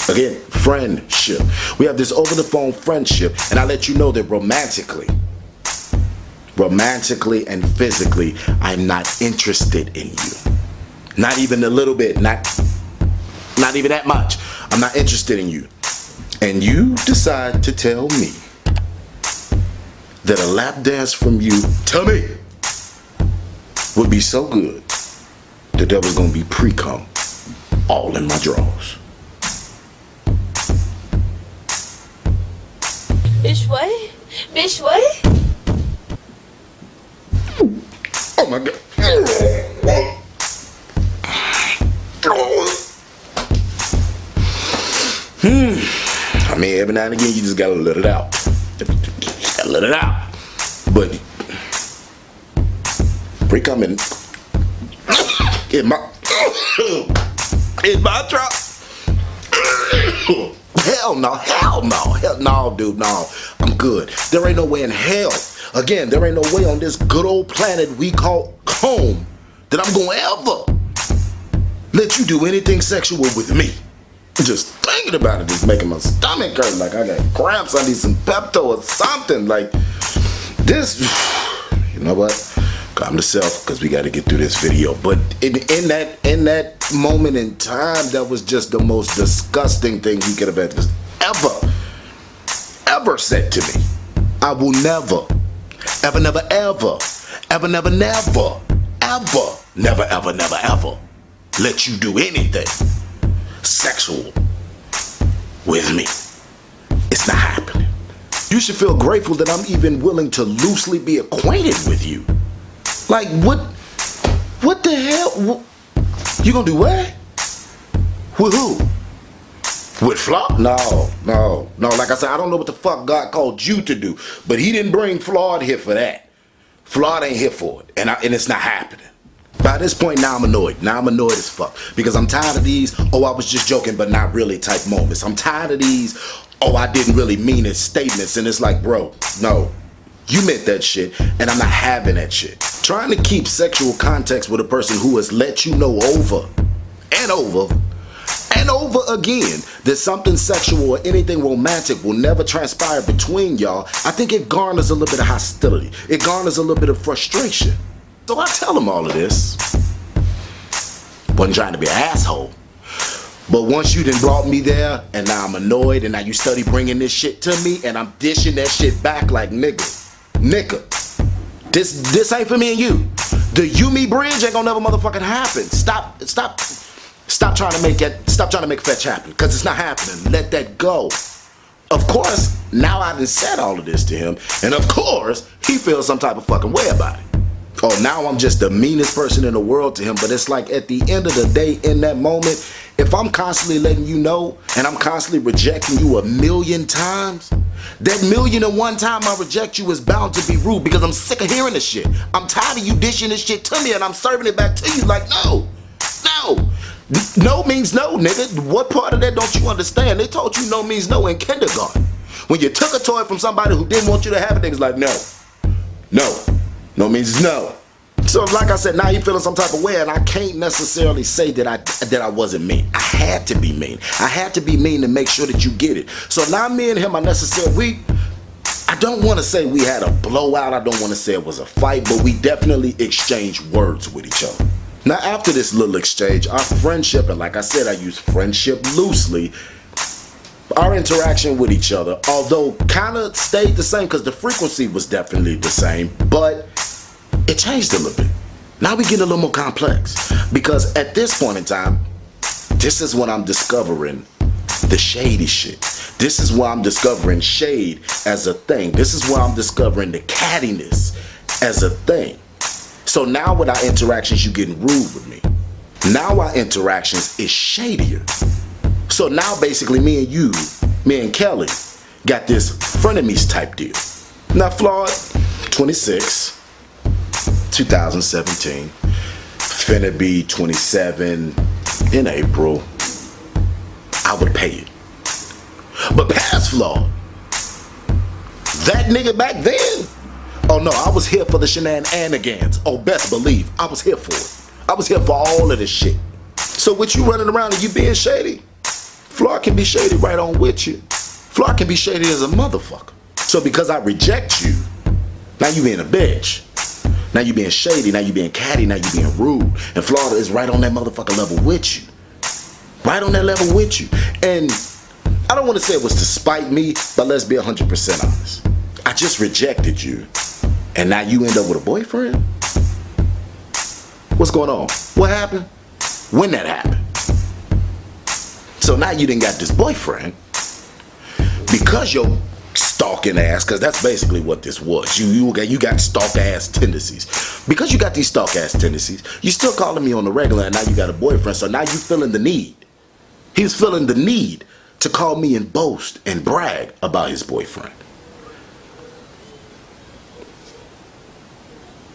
Again, friendship. We have this over the phone friendship, and I let you know that romantically and physically, I'm not interested in you. Not even a little bit, not even that much. I'm not interested in you. And you decide to tell me that a lap dance from you, tell me, would be so good that there was gonna be pre-cum all in my drawers. Bishway? Bishway? Oh my God. I mean, every now and again, you just gotta let it out. Gotta let it out. But pre-cum in my drop. Hell no, dude, no. I'm good. There ain't no way in hell. Again, there ain't no way on this good old planet we call home that I'm gonna ever let you do anything sexual with me. Just thinking about it is making my stomach hurt. Like I got cramps. I need some Pepto or something. Like this. You know what? Calm yourself, because we got to get through this video. But in that moment in time, that was just the most disgusting thing he could have ever said to me. I will never let you do anything sexual with me. It's not happening. You should feel grateful that I'm even willing to loosely be acquainted with you. Like, what the hell? You gonna do what? With who? With Flawed? No. Like I said, I don't know what the fuck God called you to do, but he didn't bring Flawed here for that. Flawed ain't here for it, and it's not happening. By this point, now I'm annoyed. Now I'm annoyed as fuck, because I'm tired of these, oh, I was just joking, but not really type moments. I'm tired of these, oh, I didn't really mean it statements, and it's like, bro, no. You meant that shit, and I'm not having that shit. Trying to keep sexual context with a person who has let you know over and over and over again that something sexual or anything romantic will never transpire between y'all, I think it garners a little bit of hostility. It garners a little bit of frustration. So I tell him all of this. Wasn't trying to be an asshole. But once you done brought me there, and now I'm annoyed, and now you study bringing this shit to me, and I'm dishing that shit back like nigga, this ain't for me and you. The you-me bridge ain't gonna never motherfucking happen. Stop trying to make fetch happen, because it's not happening. Let that go. Of course, now I done said all of this to him, and of course, he feels some type of fucking way about it. Oh, now I'm just the meanest person in the world to him, but it's like at the end of the day, in that moment, if I'm constantly letting you know, and I'm constantly rejecting you 1,000,000 times, that 1,000,001 time I reject you is bound to be rude, because I'm sick of hearing this shit. I'm tired of you dishing this shit to me, and I'm serving it back to you like, no. No means no, nigga. What part of that don't you understand? They told you no means no in kindergarten. When you took a toy from somebody who didn't want you to have it, they was like, no. No means no. So like I said, now he feeling some type of way, and I can't necessarily say that I wasn't mean. I had to be mean. I had to be mean to make sure that you get it. So now me and him are necessarily, I don't want to say we had a blowout. I don't want to say it was a fight, but we definitely exchanged words with each other. Now after this little exchange, our friendship, and like I said, I use friendship loosely, our interaction with each other, although kind of stayed the same because the frequency was definitely the same, but it changed a little bit. Now we get a little more complex because at this point in time, this is when I'm discovering the shady shit. This is where I'm discovering shade as a thing. This is where I'm discovering the cattiness as a thing. So now with our interactions, you getting rude with me. Now our interactions is shadier. So now basically me and Kelly got this frenemies type deal. Now Flawed, 26, 2017, finna be 27 in April. I would pay it. But past Flawed, that nigga back then, oh no, I was here for the shenanigans. Oh, best believe, I was here for it. I was here for all of this shit. So with you running around and you being shady, Flawed can be shady right on with you. Flawed can be shady as a motherfucker. So because I reject you, now you being a bitch. Now you being shady, now you being catty, now you being rude. And Flawed is right on that motherfucker level with you. Right on that level with you. And I don't want to say it was to spite me, but let's be 100% honest. I just rejected you. And now you end up with a boyfriend? What's going on? What happened? When that happened? So now you done got this boyfriend because your stalking ass, because that's basically what this was. You got stalk ass tendencies. Because you got these stalk ass tendencies, you still calling me on the regular, and now you got a boyfriend, so now you feeling the need. He was feeling the need to call me and boast and brag about his boyfriend.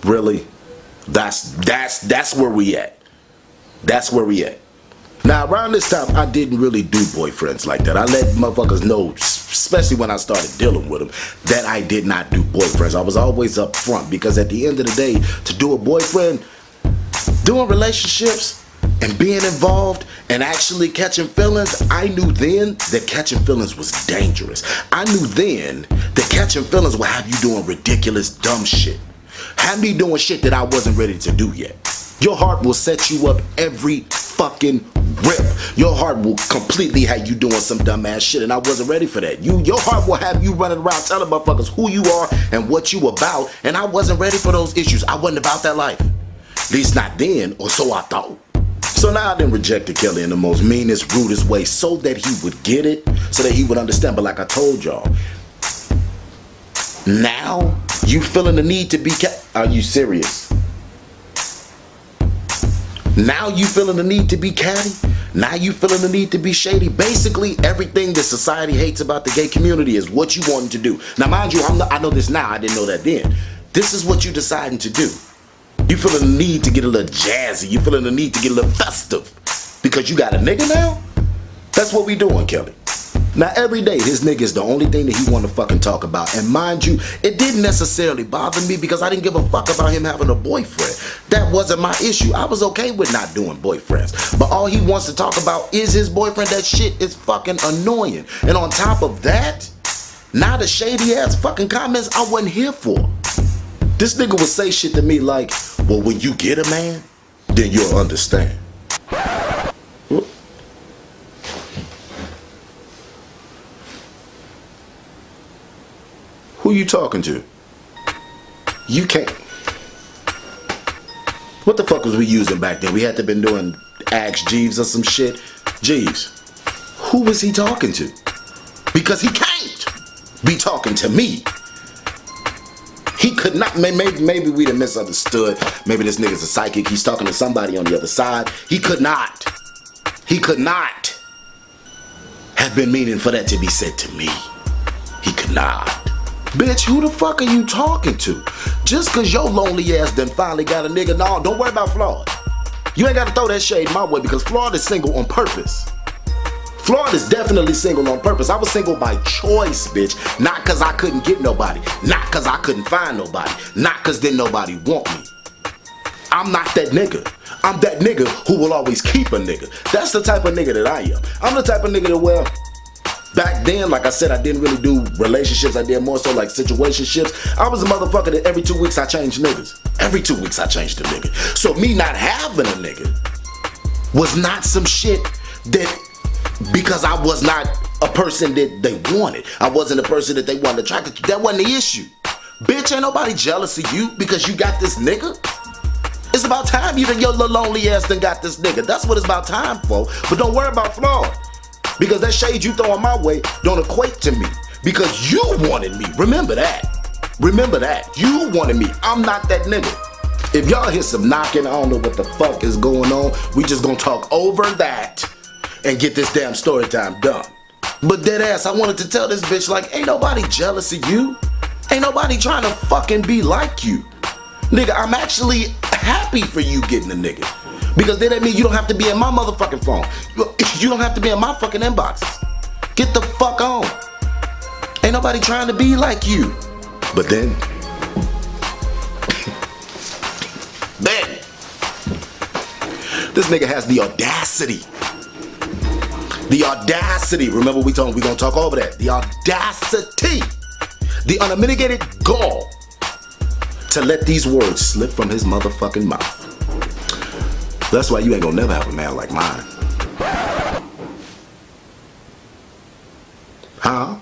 Really? That's where we at. That's where we at. Now around this time, I didn't really do boyfriends like that. I let motherfuckers know, especially when I started dealing with them, that I did not do boyfriends. I was always up front because at the end of the day, to do a boyfriend, doing relationships and being involved and actually catching feelings, I knew then that catching feelings was dangerous. I knew then that catching feelings would have you doing ridiculous, dumb shit. Have me doing shit that I wasn't ready to do yet. Your heart will set you up every fucking rip. Your heart will completely have you doing some dumbass shit, and I wasn't ready for that. Your heart will have you running around telling motherfuckers who you are and what you about, and I wasn't ready for those issues. I wasn't about that life. At least not then, or so I thought. So now I done rejected Kelly in the most meanest, rudest way so that he would get it, so that he would understand. But like I told y'all, now you feeling the need to be are you serious? Now you feeling the need to be catty? Now you feeling the need to be shady? Basically, everything that society hates about the gay community is what you wanting to do. Now, mind you, I know this now. I didn't know that then. This is what you deciding to do. You feeling the need to get a little jazzy. You feeling the need to get a little festive because you got a nigga now? That's what we doing, Kelly. Now, every day, his nigga is the only thing that he want to fucking talk about. And mind you, it didn't necessarily bother me because I didn't give a fuck about him having a boyfriend. That wasn't my issue. I was okay with not doing boyfriends. But all he wants to talk about is his boyfriend. That shit is fucking annoying. And on top of that, now the shady ass fucking comments I wasn't here for. This nigga would say shit to me like, well, when you get a man, then you'll understand. Who you talking to? You can't. What the fuck was we using back then? We had to been doing Ask Jeeves or some shit. Jeeves, who was he talking to? Because he can't be talking to me. He could not. Maybe we'd have misunderstood. Maybe this nigga's a psychic. He's talking to somebody on the other side. He could not. He could not have been meaning for that to be said to me. He could not. Bitch, who the fuck are you talking to? Just cause your lonely ass done finally got a nigga. No, don't worry about Flawed. You ain't gotta throw that shade my way because Flawed is single on purpose. Flawed is definitely single on purpose. I was single by choice, bitch. Not cause I couldn't get nobody. Not cause I couldn't find nobody. Not cause didn't nobody want me. I'm not that nigga. I'm that nigga who will always keep a nigga. That's the type of nigga that I am. I'm the type of nigga that, well, back then, like I said, I didn't really do relationships. I did more so like situationships. I was a motherfucker that every 2 weeks I changed niggas. Every 2 weeks I changed a nigga. So me not having a nigga was not some shit that, because I was not a person that they wanted. I wasn't a person that they wanted attracted to. That wasn't the issue. Bitch, ain't nobody jealous of you because you got this nigga. It's about time you done your little lonely ass done got this nigga. That's what it's about time for. But don't worry about Flawed. Because that shade you throwing my way don't equate to me. Because you wanted me. Remember that. Remember that. You wanted me. I'm not that nigga. If y'all hear some knocking, I don't know what the fuck is going on. We just gonna talk over that and get this damn story time done. But dead ass, I wanted to tell this bitch, like, ain't nobody jealous of you. Ain't nobody trying to fucking be like you. Nigga, I'm actually happy for you getting a nigga. Because then that means you don't have to be in my motherfucking phone. You don't have to be in my fucking inboxes. Get the fuck on. Ain't nobody trying to be like you. But then this nigga has the audacity. The audacity. Remember we gonna talk over that. The audacity. The unmitigated gall to let these words slip from his motherfucking mouth. That's why you ain't gonna never have a man like mine. Huh?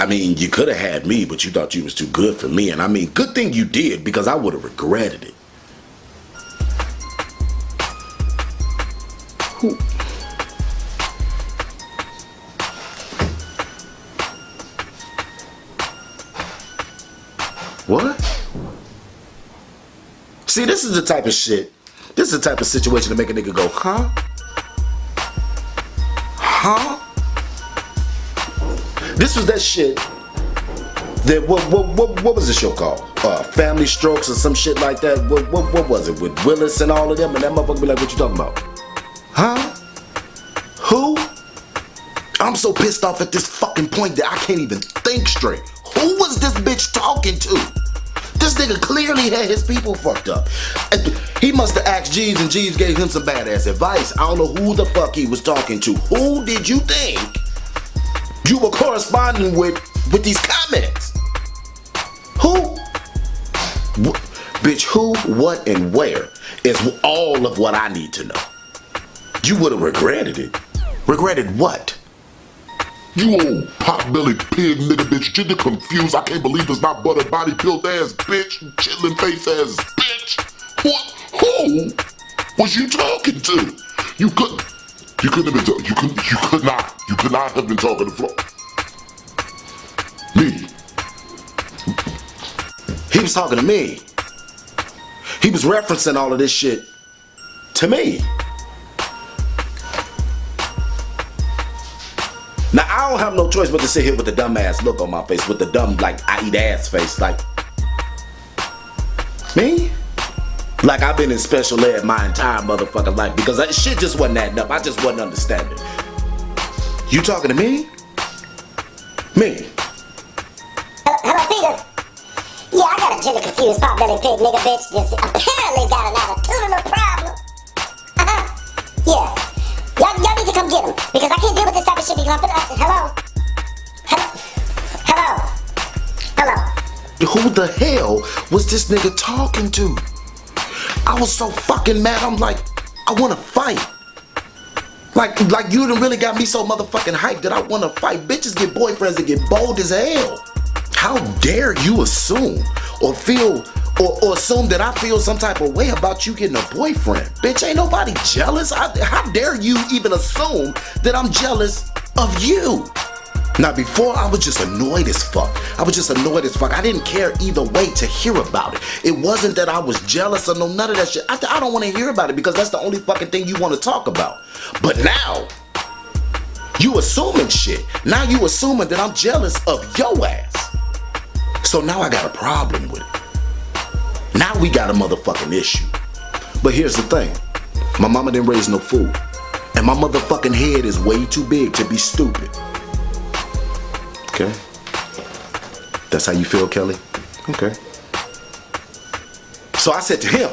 I mean, you could have had me, but you thought you was too good for me. And I mean, good thing you did, because I would have regretted it. Who? What? See, this is the type of shit. This is the type of situation to make a nigga go, huh? Huh? This was that shit that, what was the show called? Family Strokes or some shit like that. What was it? With Willis and all of them, and that motherfucker be like, what you talking about? Huh? Who? I'm so pissed off at this fucking point that I can't even think straight. Who was this bitch talking to? This nigga clearly had his people fucked up. He must have asked Jeeves, and Jeeves gave him some badass advice. I don't know who the fuck he was talking to. Who did you think you were corresponding with these comments? Who? Bitch, who, what, and where is all of what I need to know. You would have regretted it. Regretted what? You old pot-bellied pig nigga bitch, you're confused. I can't believe it's not butter body peeled ass bitch, chitlin face ass bitch. What? Who was you talking to? You couldn't have been talking. You could not have been talking to Flo. Me. He was talking to me. He was referencing all of this shit to me. Now, I don't have no choice but to sit here with the dumb ass look on my face, with the dumb, like, I eat ass face, like, me? Like I've been in special ed my entire motherfucking life, because that shit just wasn't adding up. I just wasn't understanding. You talking to me? Me? Hello, Peter. Yeah, I got a gender confused pot-bellied pig nigga bitch just apparently got an attitudinal problem. Yeah. Y'all need to come get him, because I can't deal with this type of shit, because I'm hello? Who the hell was this nigga talking to? I was so fucking mad. I'm like, I wanna fight. Like you done really got me so motherfucking hyped that I wanna fight. Bitches get boyfriends that get bold as hell. How dare you assume or feel or assume that I feel some type of way about you getting a boyfriend? Bitch, ain't nobody jealous. How dare you even assume that I'm jealous of you? Now, before, I was just annoyed as fuck. I didn't care either way to hear about it. It wasn't that I was jealous or none of that shit. I don't want to hear about it, because that's the only fucking thing you want to talk about. But now, you assuming shit. Now you assuming that I'm jealous of your ass. So now I got a problem with it. Now we got a motherfucking issue. But here's the thing. My mama didn't raise no fool. And my motherfucking head is way too big to be stupid. Okay? That's how you feel, Kelly? Okay. So I said to him,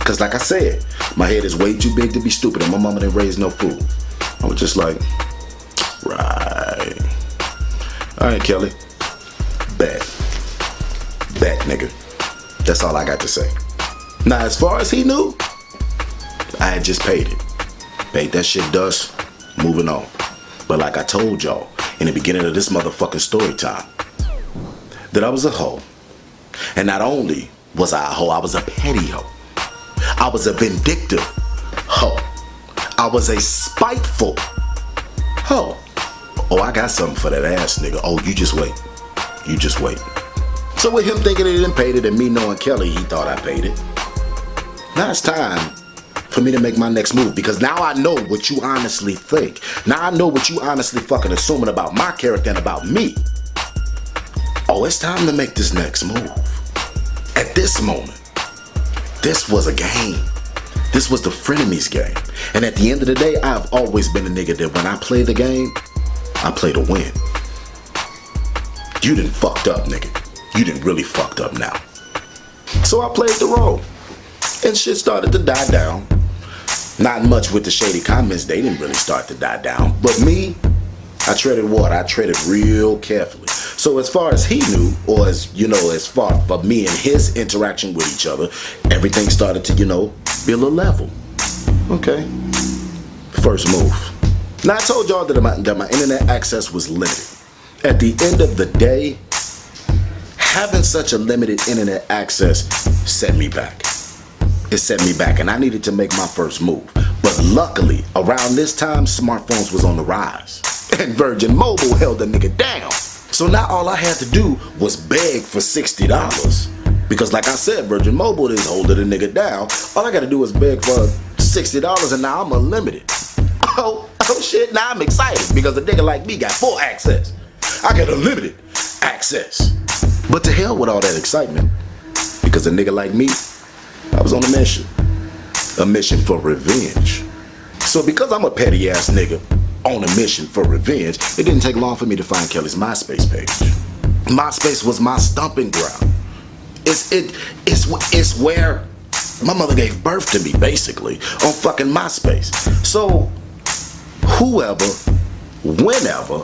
Cause like I said, my head is way too big to be stupid and my mama didn't raise no fool. I was just like, right. Alright, Kelly. Bet, nigga. That's all I got to say. Now, as far as he knew, I had just paid it. Paid that shit dust, moving on. But like I told y'all in the beginning of this motherfucking story time, that I was a hoe. And not only was I a hoe, I was a petty hoe. I was a vindictive hoe. I was a spiteful hoe. Oh, I got something for that ass nigga. Oh, you just wait. You just wait. So with him thinking he didn't pay it and me knowing Kelly, he thought I paid it. Now it's time for me to make my next move because now I know what you honestly think. Now I know what you honestly fucking assuming about my character and about me. Oh, it's time to make this next move. At this moment, this was a game. This was the frenemies game. And at the end of the day, I've always been a nigga that when I play the game, I play to win. You done fucked up, nigga. You done really fucked up now. So I played the role. And shit started to die down. Not much with the shady comments. They didn't really start to die down. But me, I treaded water. I treaded real carefully. So as far as he knew, or as, as far for me and his interaction with each other, everything started to, build a level. Okay. First move. Now I told y'all that my internet access was limited. At the end of the day, having such a limited internet access set me back. It set me back and I needed to make my first move. But luckily, around this time, smartphones was on the rise. And Virgin Mobile held a nigga down. So now all I had to do was beg for $60. Because like I said, Virgin Mobile is holding the nigga down. All I gotta do is beg for $60 and now I'm unlimited. Oh shit, now I'm excited because a nigga like me got full access. I got unlimited access. But to hell with all that excitement. Because a nigga like me, I was on a mission. A mission for revenge. So because I'm a petty ass nigga on a mission for revenge, it didn't take long for me to find Kelly's MySpace page. MySpace was my stomping ground. It's where my mother gave birth to me, basically, on fucking MySpace. So whoever, whenever,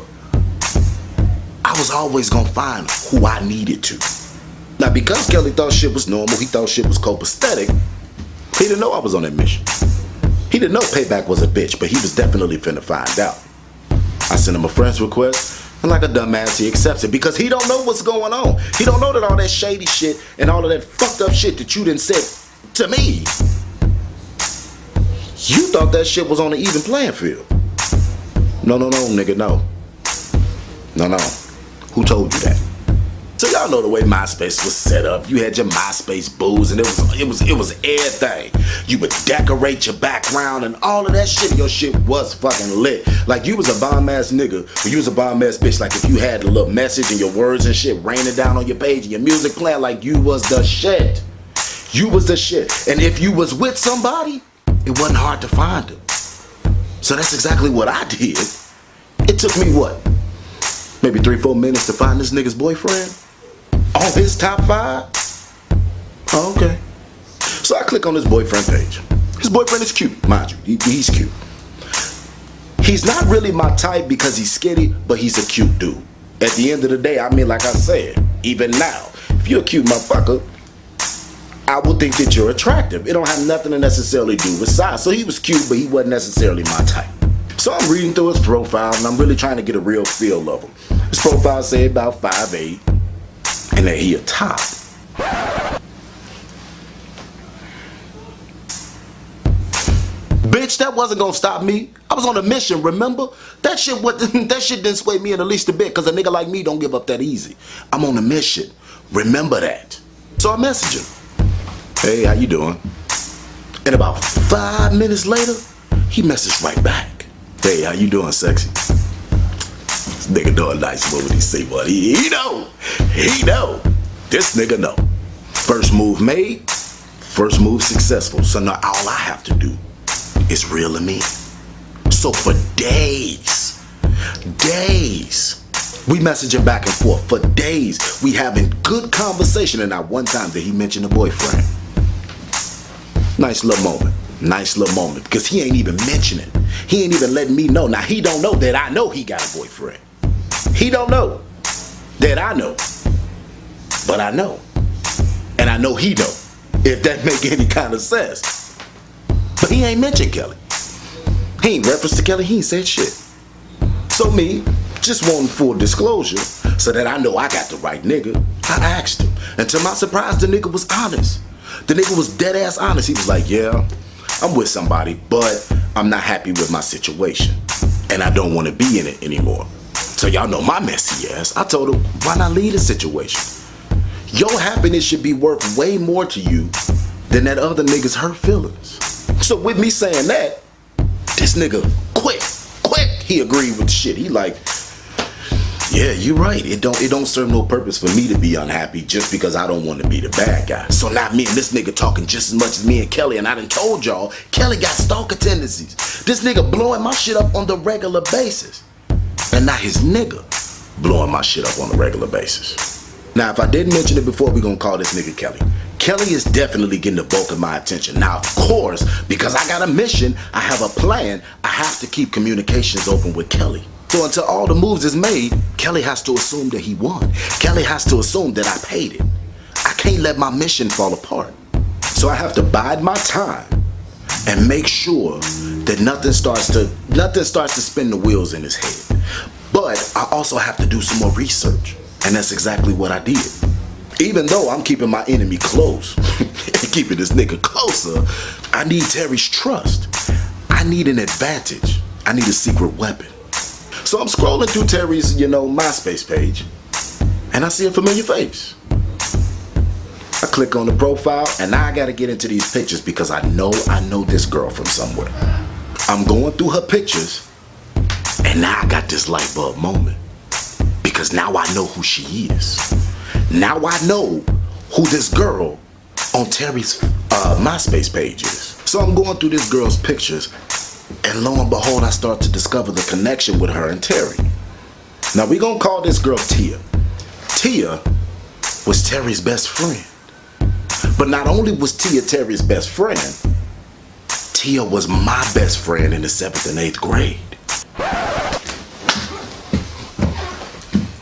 I was always gonna find who I needed to. Now because Kelly thought shit was normal, he thought shit was copacetic, he didn't know I was on that mission. He didn't know payback was a bitch, but he was definitely finna find out. I sent him a friend's request, and like a dumbass, he accepts it because he don't know what's going on. He don't know that all that shady shit and all of that fucked up shit that you done said to me, you thought that shit was on an even playing field. No, nigga, no. No. Who told you that? So y'all know the way MySpace was set up. You had your MySpace booze and it was everything. You would decorate your background and all of that shit. Your shit was fucking lit. Like you was a bomb ass nigga, or you was a bomb ass bitch. Like if you had a little message and your words and shit raining down on your page and your music playing, like you was the shit. You was the shit. And if you was with somebody, it wasn't hard to find them. So that's exactly what I did. It took me what? Maybe 3-4 minutes to find this nigga's boyfriend? On his top 5? Oh, okay. So I click on his boyfriend page. His boyfriend is cute, mind you. He's cute. He's not really my type because he's skinny, but he's a cute dude. At the end of the day, I mean, like I said, even now, if you're a cute motherfucker, I would think that you're attractive. It don't have nothing to necessarily do with size. So he was cute, but he wasn't necessarily my type. So I'm reading through his profile, and I'm really trying to get a real feel of him. His profile said about 5'8", and that he a top. Bitch, that wasn't gonna stop me. I was on a mission, remember? That shit didn't sway me in the least a bit, because a nigga like me don't give up that easy. I'm on a mission. Remember that. So I messaged him. Hey, how you doing? And about 5 minutes later, he messaged right back. Hey, how you doing, sexy? This nigga doing nice what would he say, but he know. He know. This nigga know. First move made, first move successful. So now all I have to do is reel him in. So for days, we messaging back and forth. For days, we having good conversation, and not one time did he mention a boyfriend. Nice little moment. Nice little moment. Because he ain't even mentioning. He ain't even letting me know. Now, he don't know that I know he got a boyfriend. He don't know that I know. But I know. And I know he know. If that make any kind of sense. But he ain't mentioned Kelly. He ain't referenced to Kelly. He ain't said shit. So me, just wanting full disclosure so that I know I got the right nigga, I asked him. And to my surprise, the nigga was honest. The nigga was dead ass honest. He was like, yeah, I'm with somebody, but I'm not happy with my situation. And I don't want to be in it anymore. So y'all know my messy ass. I told him, why not leave the situation? Your happiness should be worth way more to you than that other nigga's hurt feelings. So with me saying that, this nigga quick, he agreed with the shit. He like, yeah, you're right. It don't serve no purpose for me to be unhappy just because I don't want to be the bad guy. So now me and this nigga talking just as much as me and Kelly, and I done told y'all, Kelly got stalker tendencies. This nigga blowing my shit up on the regular basis. And not his nigga blowing my shit up on a regular basis. Now, if I didn't mention it before, we gonna call this nigga Kelly. Kelly is definitely getting the bulk of my attention. Now, of course, because I got a mission, I have a plan, I have to keep communications open with Kelly. So until all the moves is made, Kelly has to assume that he won. Kelly has to assume that I paid it. I can't let my mission fall apart. So I have to bide my time and make sure that nothing starts to spin the wheels in his head. But I also have to do some more research. And that's exactly what I did. Even though I'm keeping my enemy close, keeping this nigga closer, I need Terry's trust. I need an advantage. I need a secret weapon. So I'm scrolling through Terry's, MySpace page, and I see a familiar face. I click on the profile, and now I gotta get into these pictures because I know this girl from somewhere. I'm going through her pictures, and now I got this light bulb moment. Because now I know who she is. Now I know who this girl on Terry's MySpace page is. So I'm going through this girl's pictures, and lo and behold, I start to discover the connection with her and Terry. Now we gonna call this girl Tia. Tia was Terry's best friend. But not only was Tia Terry's best friend, Tia was my best friend in the 7th and 8th grade.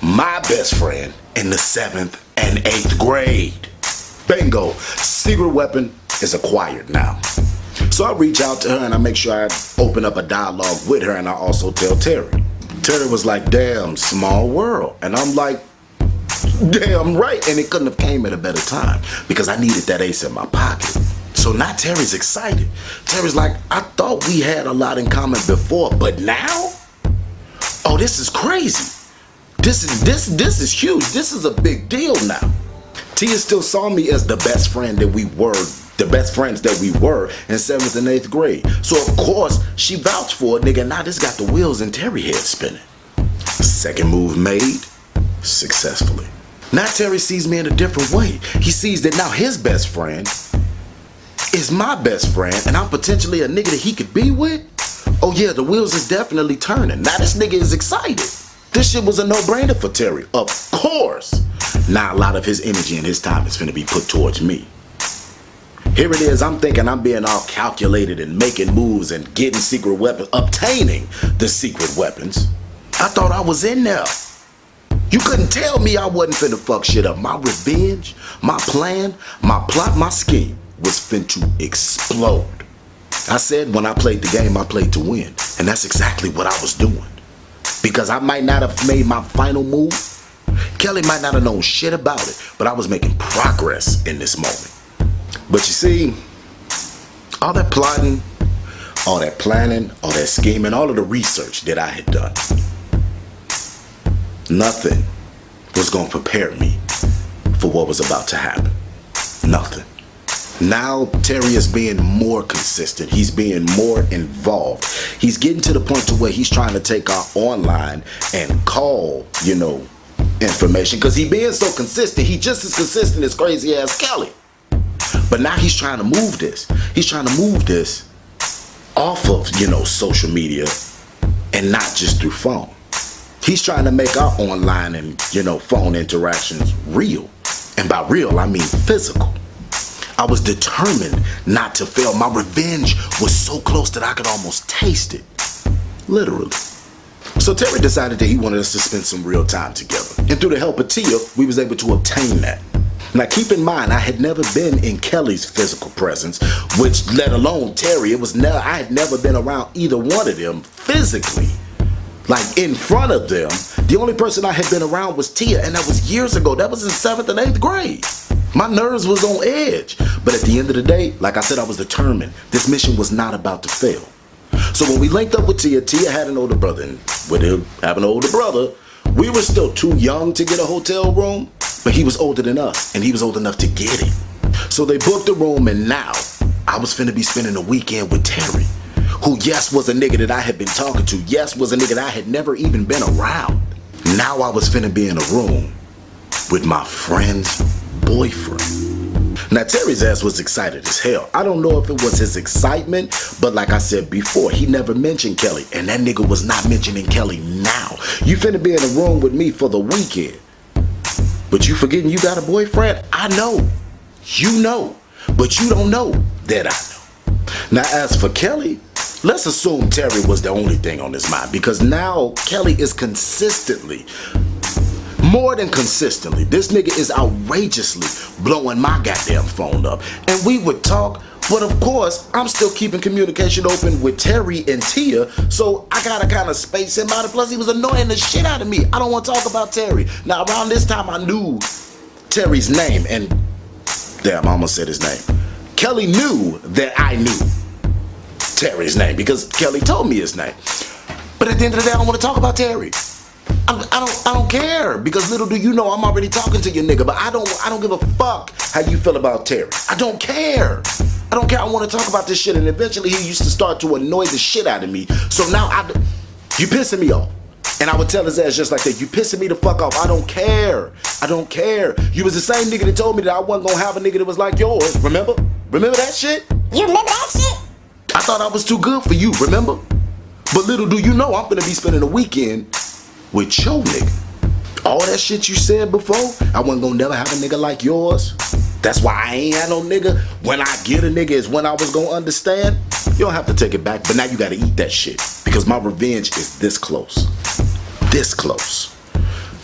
My best friend in the 7th and 8th grade. Bingo. Secret weapon is acquired now. So I reach out to her and I make sure I open up a dialogue with her, and I also tell Terry. Terry was like, damn, small world. And I'm like, damn right. And it couldn't have came at a better time because I needed that ace in my pocket. So now Terry's excited. Terry's like, I thought we had a lot in common before, but now? Oh, this is crazy. This is huge. This is a big deal now. Tia still saw me as the best friend that we were, the best friends that we were in 7th and 8th grade. So of course, she vouched for it, nigga. Now this got the wheels in Terry head spinning. Second move made successfully. Now Terry sees me in a different way. He sees that now his best friend is my best friend, and I'm potentially a nigga that he could be with. Oh yeah, the wheels is definitely turning. Now this nigga is excited. This shit was a no-brainer for Terry, of course. Now a lot of his energy and his time is finna be put towards me. Here it is, I'm thinking I'm being all calculated and making moves and getting secret weapons, obtaining the secret weapons. I thought I was in there. You couldn't tell me I wasn't finna fuck shit up. My revenge, my plan, my plot, my scheme was finna explode. I said when I played the game, I played to win. And that's exactly what I was doing. Because I might not have made my final move. Kelly might not have known shit about it, but I was making progress in this moment. But you see, all that plotting, all that planning, all that scheming, all of the research that I had done, nothing was going to prepare me for what was about to happen. Nothing. Now Terry is being more consistent. He's being more involved. He's getting to the point to where he's trying to take our online and call, information. Because he being so consistent, he just as consistent as crazy ass Kelly. But now he's trying to move this. He's trying to move this off of, social media and not just through phone. He's trying to make our online and, phone interactions real. And by real, I mean physical. I I was determined not to fail. My revenge was so close that I could almost taste it. Literally. So Terry decided that he wanted us to spend some real time together. And through the help of Tia, we was able to obtain that. Now keep in mind, I had never been in Kelly's physical presence, which let alone Terry, I had never been around either one of them physically. Like in front of them. The only person I had been around was Tia, and that was years ago. That was in 7th and 8th grade. My nerves was on edge. But at the end of the day, like I said, I was determined. This mission was not about to fail. So when we linked up with Tia, Tia had an older brother, and with him having an older brother, we were still too young to get a hotel room, but he was older than us, and he was old enough to get it. So they booked a room, and now I was finna be spending the weekend with Terry, who, yes, was a nigga that I had been talking to, yes, was a nigga that I had never even been around. Now I was finna be in a room with my friend's boyfriend. Now Terry's ass was excited as hell. I don't know if it was his excitement, but like I said before, he never mentioned Kelly, and that nigga was not mentioning Kelly now. You finna be in a room with me for the weekend, but you forgetting you got a boyfriend? I know. You know. But you don't know that I know. Now as for Kelly, let's assume Terry was the only thing on his mind, because now Kelly is consistently, more than consistently, this nigga is outrageously blowing my goddamn phone up. And we would talk, but of course, I'm still keeping communication open with Terry and Tia, so I gotta kind of space him out. Plus, he was annoying the shit out of me. I don't want to talk about Terry. Now, around this time, I knew Terry's name, and damn, I almost said his name. Kelly knew that I knew Terry's name because Kelly told me his name. But at the end of the day, I don't want to talk about Terry. I don't care, because little do you know I'm already talking to your nigga, but I don't give a fuck how you feel about Terry. I don't care. I don't care. I want to talk about this shit, and eventually he used to start to annoy the shit out of me. So now you pissing me off. And I would tell his ass just like that, you pissing me the fuck off. I don't care. I don't care. You was the same nigga that told me that I wasn't gonna have a nigga that was like yours. Remember? Remember that shit? You remember that shit? I thought I was too good for you, remember? But little do you know I'm gonna be spending a weekend with your nigga. All that shit you said before, I wasn't gonna never have a nigga like yours. That's why I ain't had no nigga. When I get a nigga is when I was gonna understand. You don't have to take it back, but now you gotta eat that shit, because my revenge is this close. This close.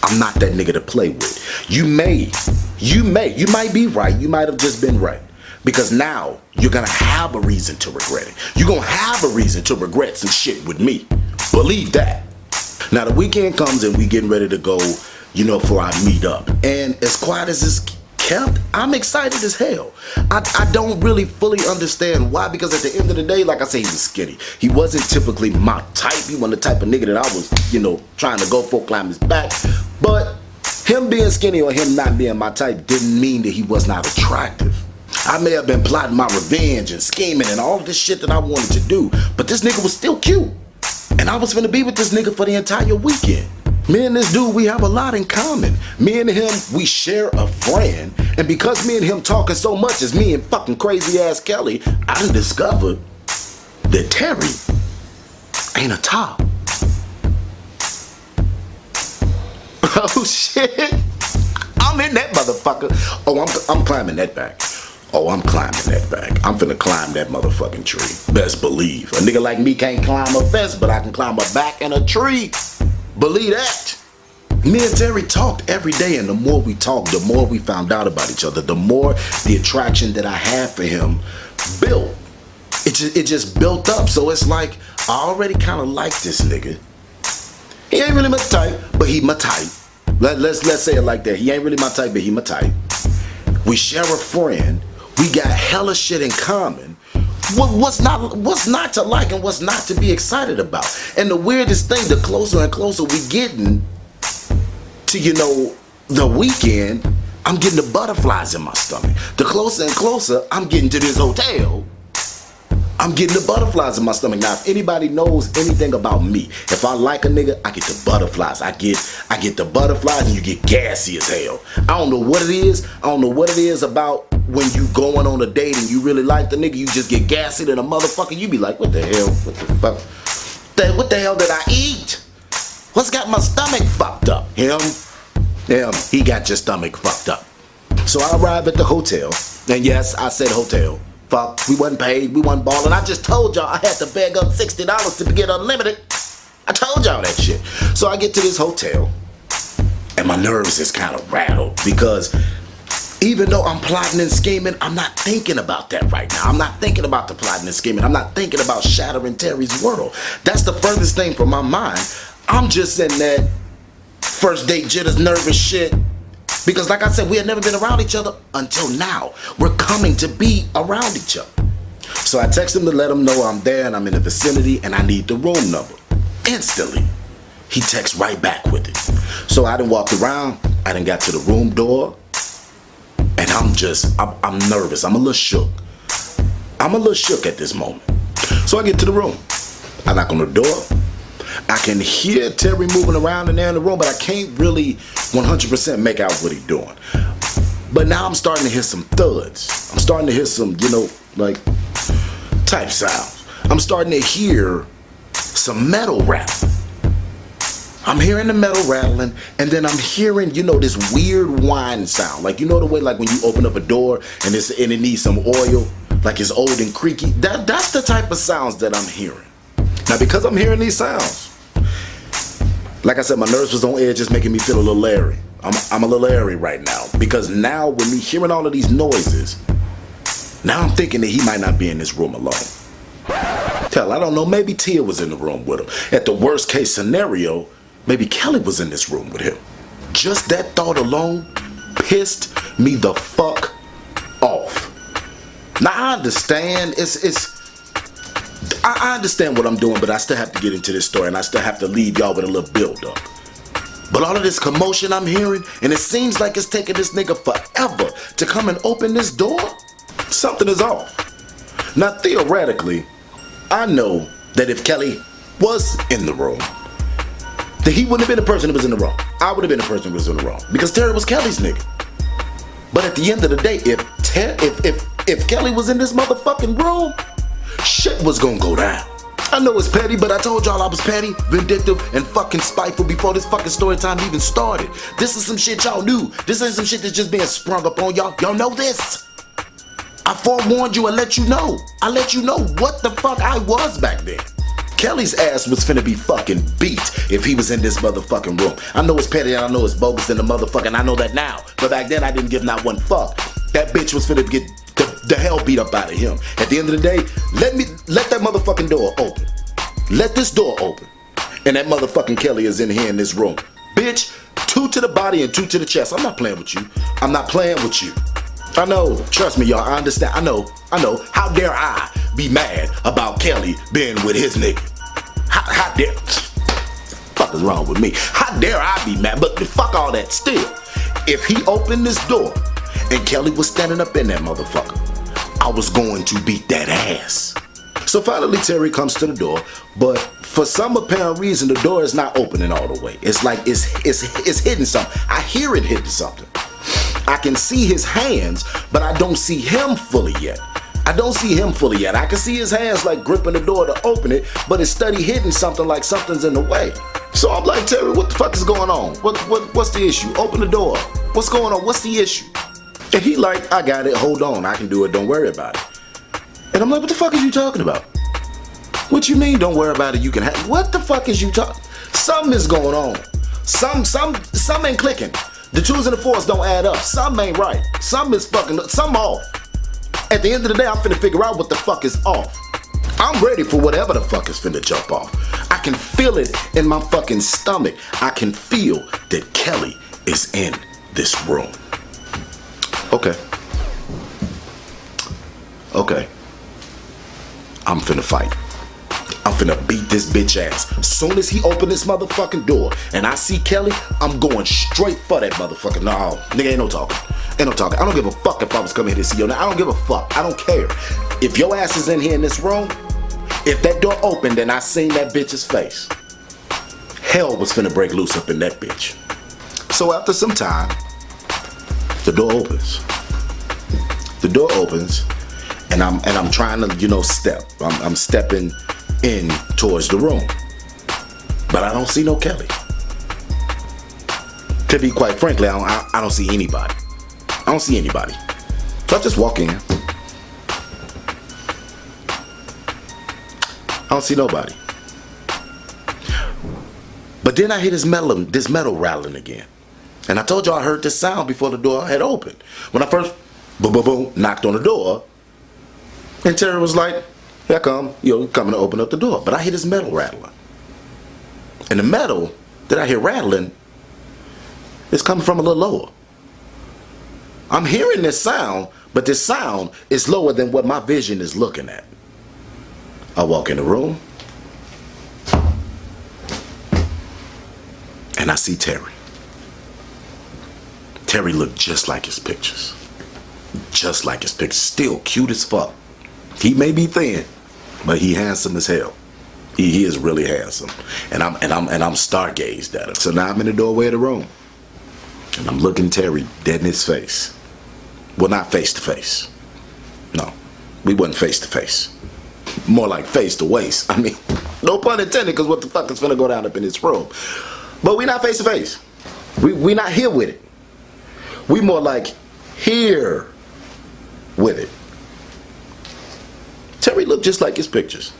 I'm not that nigga to play with. You might be right. You might have just been right. Because now you're gonna have a reason to regret it. You're gonna have a reason to regret some shit with me. Believe that. Now the weekend comes and we getting ready to go, for our meet up. And as quiet as it's kept, I'm excited as hell. I don't really fully understand why, because at the end of the day, like I say, he was skinny. He wasn't typically my type. He wasn't the type of nigga that I was, trying to go for, climb his back. But him being skinny or him not being my type didn't mean that he was not attractive. I may have been plotting my revenge and scheming and all this shit that I wanted to do, but this nigga was still cute. And I was finna be with this nigga for the entire weekend. Me and this dude, we have a lot in common. Me and him, we share a friend. And because me and him talking so much as me and fucking crazy ass Kelly, I done discovered that Terry ain't a top. Oh shit. I'm in that motherfucker. Oh, I'm climbing that back. Oh, I'm climbing that back. I'm finna climb that motherfucking tree. Best believe. A nigga like me can't climb a fence, but I can climb a back and a tree. Believe that. Me and Terry talked every day, and the more we talked, the more we found out about each other, the more the attraction that I had for him built. It just built up. So it's like, I already kind of like this nigga. He ain't really my type, but he my type. Let's say it like that. He ain't really my type, but he my type. We share a friend. We got hella shit in common. What's not to like and what's not to be excited about? And the weirdest thing, the closer and closer we getting to, the weekend, I'm getting the butterflies in my stomach. The closer and closer I'm getting to this hotel, I'm getting the butterflies in my stomach. Now, if anybody knows anything about me, if I like a nigga, I get the butterflies. I get the butterflies, and you get gassy as hell. I don't know what it is. I don't know what it is about when you going on a date and you really like the nigga, you just get gassy than a motherfucker. You be like, what the hell? What the fuck? What the hell did I eat? What's got my stomach fucked up? Him, he got your stomach fucked up. So I arrive at the hotel. And yes, I said hotel. Fuck, we wasn't paid, we wasn't balling. I just told y'all I had to beg up $60 to get unlimited. I told y'all that shit. So I get to this hotel, and my nerves is kind of rattled because even though I'm plotting and scheming, I'm not thinking about that right now. I'm not thinking about the plotting and scheming. I'm not thinking about shattering Terry's world. That's the furthest thing from my mind. I'm just in that first date jitters, nervous shit. Because like I said, we had never been around each other until now. We're coming to be around each other. So I text him to let him know I'm there and I'm in the vicinity and I need the room number. Instantly, he texts right back with it. So I done walked around, I done got to the room door, and I'm nervous. I'm a little shook. I'm a little shook at this moment. So I get to the room. I knock on the door. I can hear Terry moving around in there in the room, but I can't really 100% make out what he's doing. But now I'm starting to hear some thuds. I'm starting to hear some, like type sounds. I'm starting to hear some metal rattling. I'm hearing the metal rattling, and then I'm hearing, this weird whine sound. Like, the way like when you open up a door and it needs some oil, like it's old and creaky. That's the type of sounds that I'm hearing. Now, because I'm hearing these sounds, like I said, my nerves was on edge, just making me feel a little leery. I'm a little leery right now, because now with me hearing all of these noises, now I'm thinking that he might not be in this room alone. Hell, I don't know, maybe Tia was in the room with him. At the worst case scenario, maybe Kelly was in this room with him. Just that thought alone pissed me the fuck off. Now I understand, I understand what I'm doing, but I still have to get into this story and I still have to leave y'all with a little build up. But all of this commotion I'm hearing, and it seems like it's taking this nigga forever to come and open this door, something is off. Now theoretically, I know that if Kelly was in the room, that he wouldn't have been the person that was in the room. I would have been the person who was in the room, because Terry was Kelly's nigga. But at the end of the day, if Kelly was in this motherfucking room, shit was gonna go down. I know it's petty, but I told y'all I was petty, vindictive, and fucking spiteful before this fucking story time even started. This is some shit y'all knew. This ain't some shit that's just being sprung up on y'all. Y'all know this. I forewarned you and let you know. I let you know what the fuck I was back then. Kelly's ass was finna be fucking beat if he was in this motherfucking room. I know it's petty and I know it's bogus in the motherfucking, I know that now. But back then I didn't give not one fuck. That bitch was finna get the hell beat up out of him. At the end of the day, let that motherfucking door open. Let this door open. And that motherfucking Kelly is in here in this room. Bitch, 2 to the body and 2 to the chest. I'm not playing with you. I'm not playing with you. I know, trust me y'all, I understand. I know. How dare I be mad about Kelly being with his nigga? How dare, fuck is wrong with me? How dare I be mad? But fuck all that. Still, if he opened this door and Kelly was standing up in that motherfucker, I was going to beat that ass. So finally Terry comes to the door, but for some apparent reason the door is not opening all the way. It's like it's hitting something. I hear it hitting something. I can see his hands, but I don't see him fully yet. I can see his hands like gripping the door to open it, but it's steady hitting something like something's in the way. So I'm like, Terry, what the fuck is going on? What's the issue? Open the door. What's going on? What's the issue? And he like, I got it, hold on, I can do it, don't worry about it. And I'm like, what the fuck is you talking about? What you mean, don't worry about it, you can have, what the fuck is you talking? Something is going on. Some ain't clicking. The 2s and the 4s don't add up. Something ain't right. Something is fucking, something off. At the end of the day, I'm finna figure out what the fuck is off. I'm ready for whatever the fuck is finna jump off. I can feel it in my fucking stomach. I can feel that Kelly is in this room. Okay. I'm finna fight. I'm finna beat this bitch ass. As soon as he open this motherfucking door and I see Kelly, I'm going straight for that motherfucker. No, nigga, ain't no talking. I don't give a fuck if I was coming here to see you. I don't give a fuck. I don't care. If your ass is in here in this room, if that door opened and I seen that bitch's face, hell was finna break loose up in that bitch. So after some time, the door opens. And I'm trying to, step. I'm stepping in towards the room. But I don't see no Kelly. To be quite frankly, I don't see anybody. So I just walk in. I don't see nobody. But then I hear this metal rattling again. And I told you I heard this sound before the door had opened. When I first, boom, boom, boom, knocked on the door, and Terry was like, here I come, coming to open up the door. But I hear this metal rattling. And the metal that I hear rattling is coming from a little lower. I'm hearing this sound, but this sound is lower than what my vision is looking at. I walk in the room, and I see Terry. Terry looked just like his pictures. Just like his pictures. Still cute as fuck. He may be thin, but he handsome as hell. He is really handsome. And I'm stargazed at him. So now I'm in the doorway of the room. And I'm looking Terry dead in his face. Well, not face to face. No, we wasn't face to face. More like face to waist. I mean, no pun intended, because what the fuck is finna go down up in this room? But we not face to face. We not here with it. We more like here with it. Terry looked just like his pictures.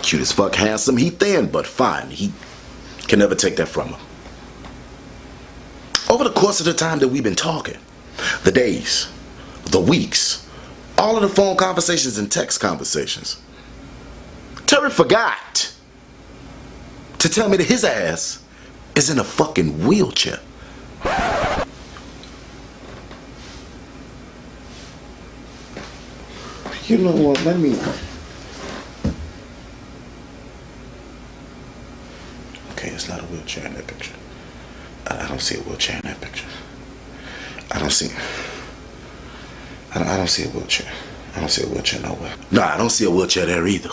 Cute as fuck, handsome. He thin, but fine. He can never take that from him. Over the course of the time that we've been talking, the days, the weeks, all of the phone conversations and text conversations, Terry forgot to tell me that his ass is in a fucking wheelchair. You know what, let me... Okay, it's not a wheelchair in that picture. I don't see a wheelchair in that picture. I don't see a wheelchair. I don't see a wheelchair nowhere. No, I don't see a wheelchair there either.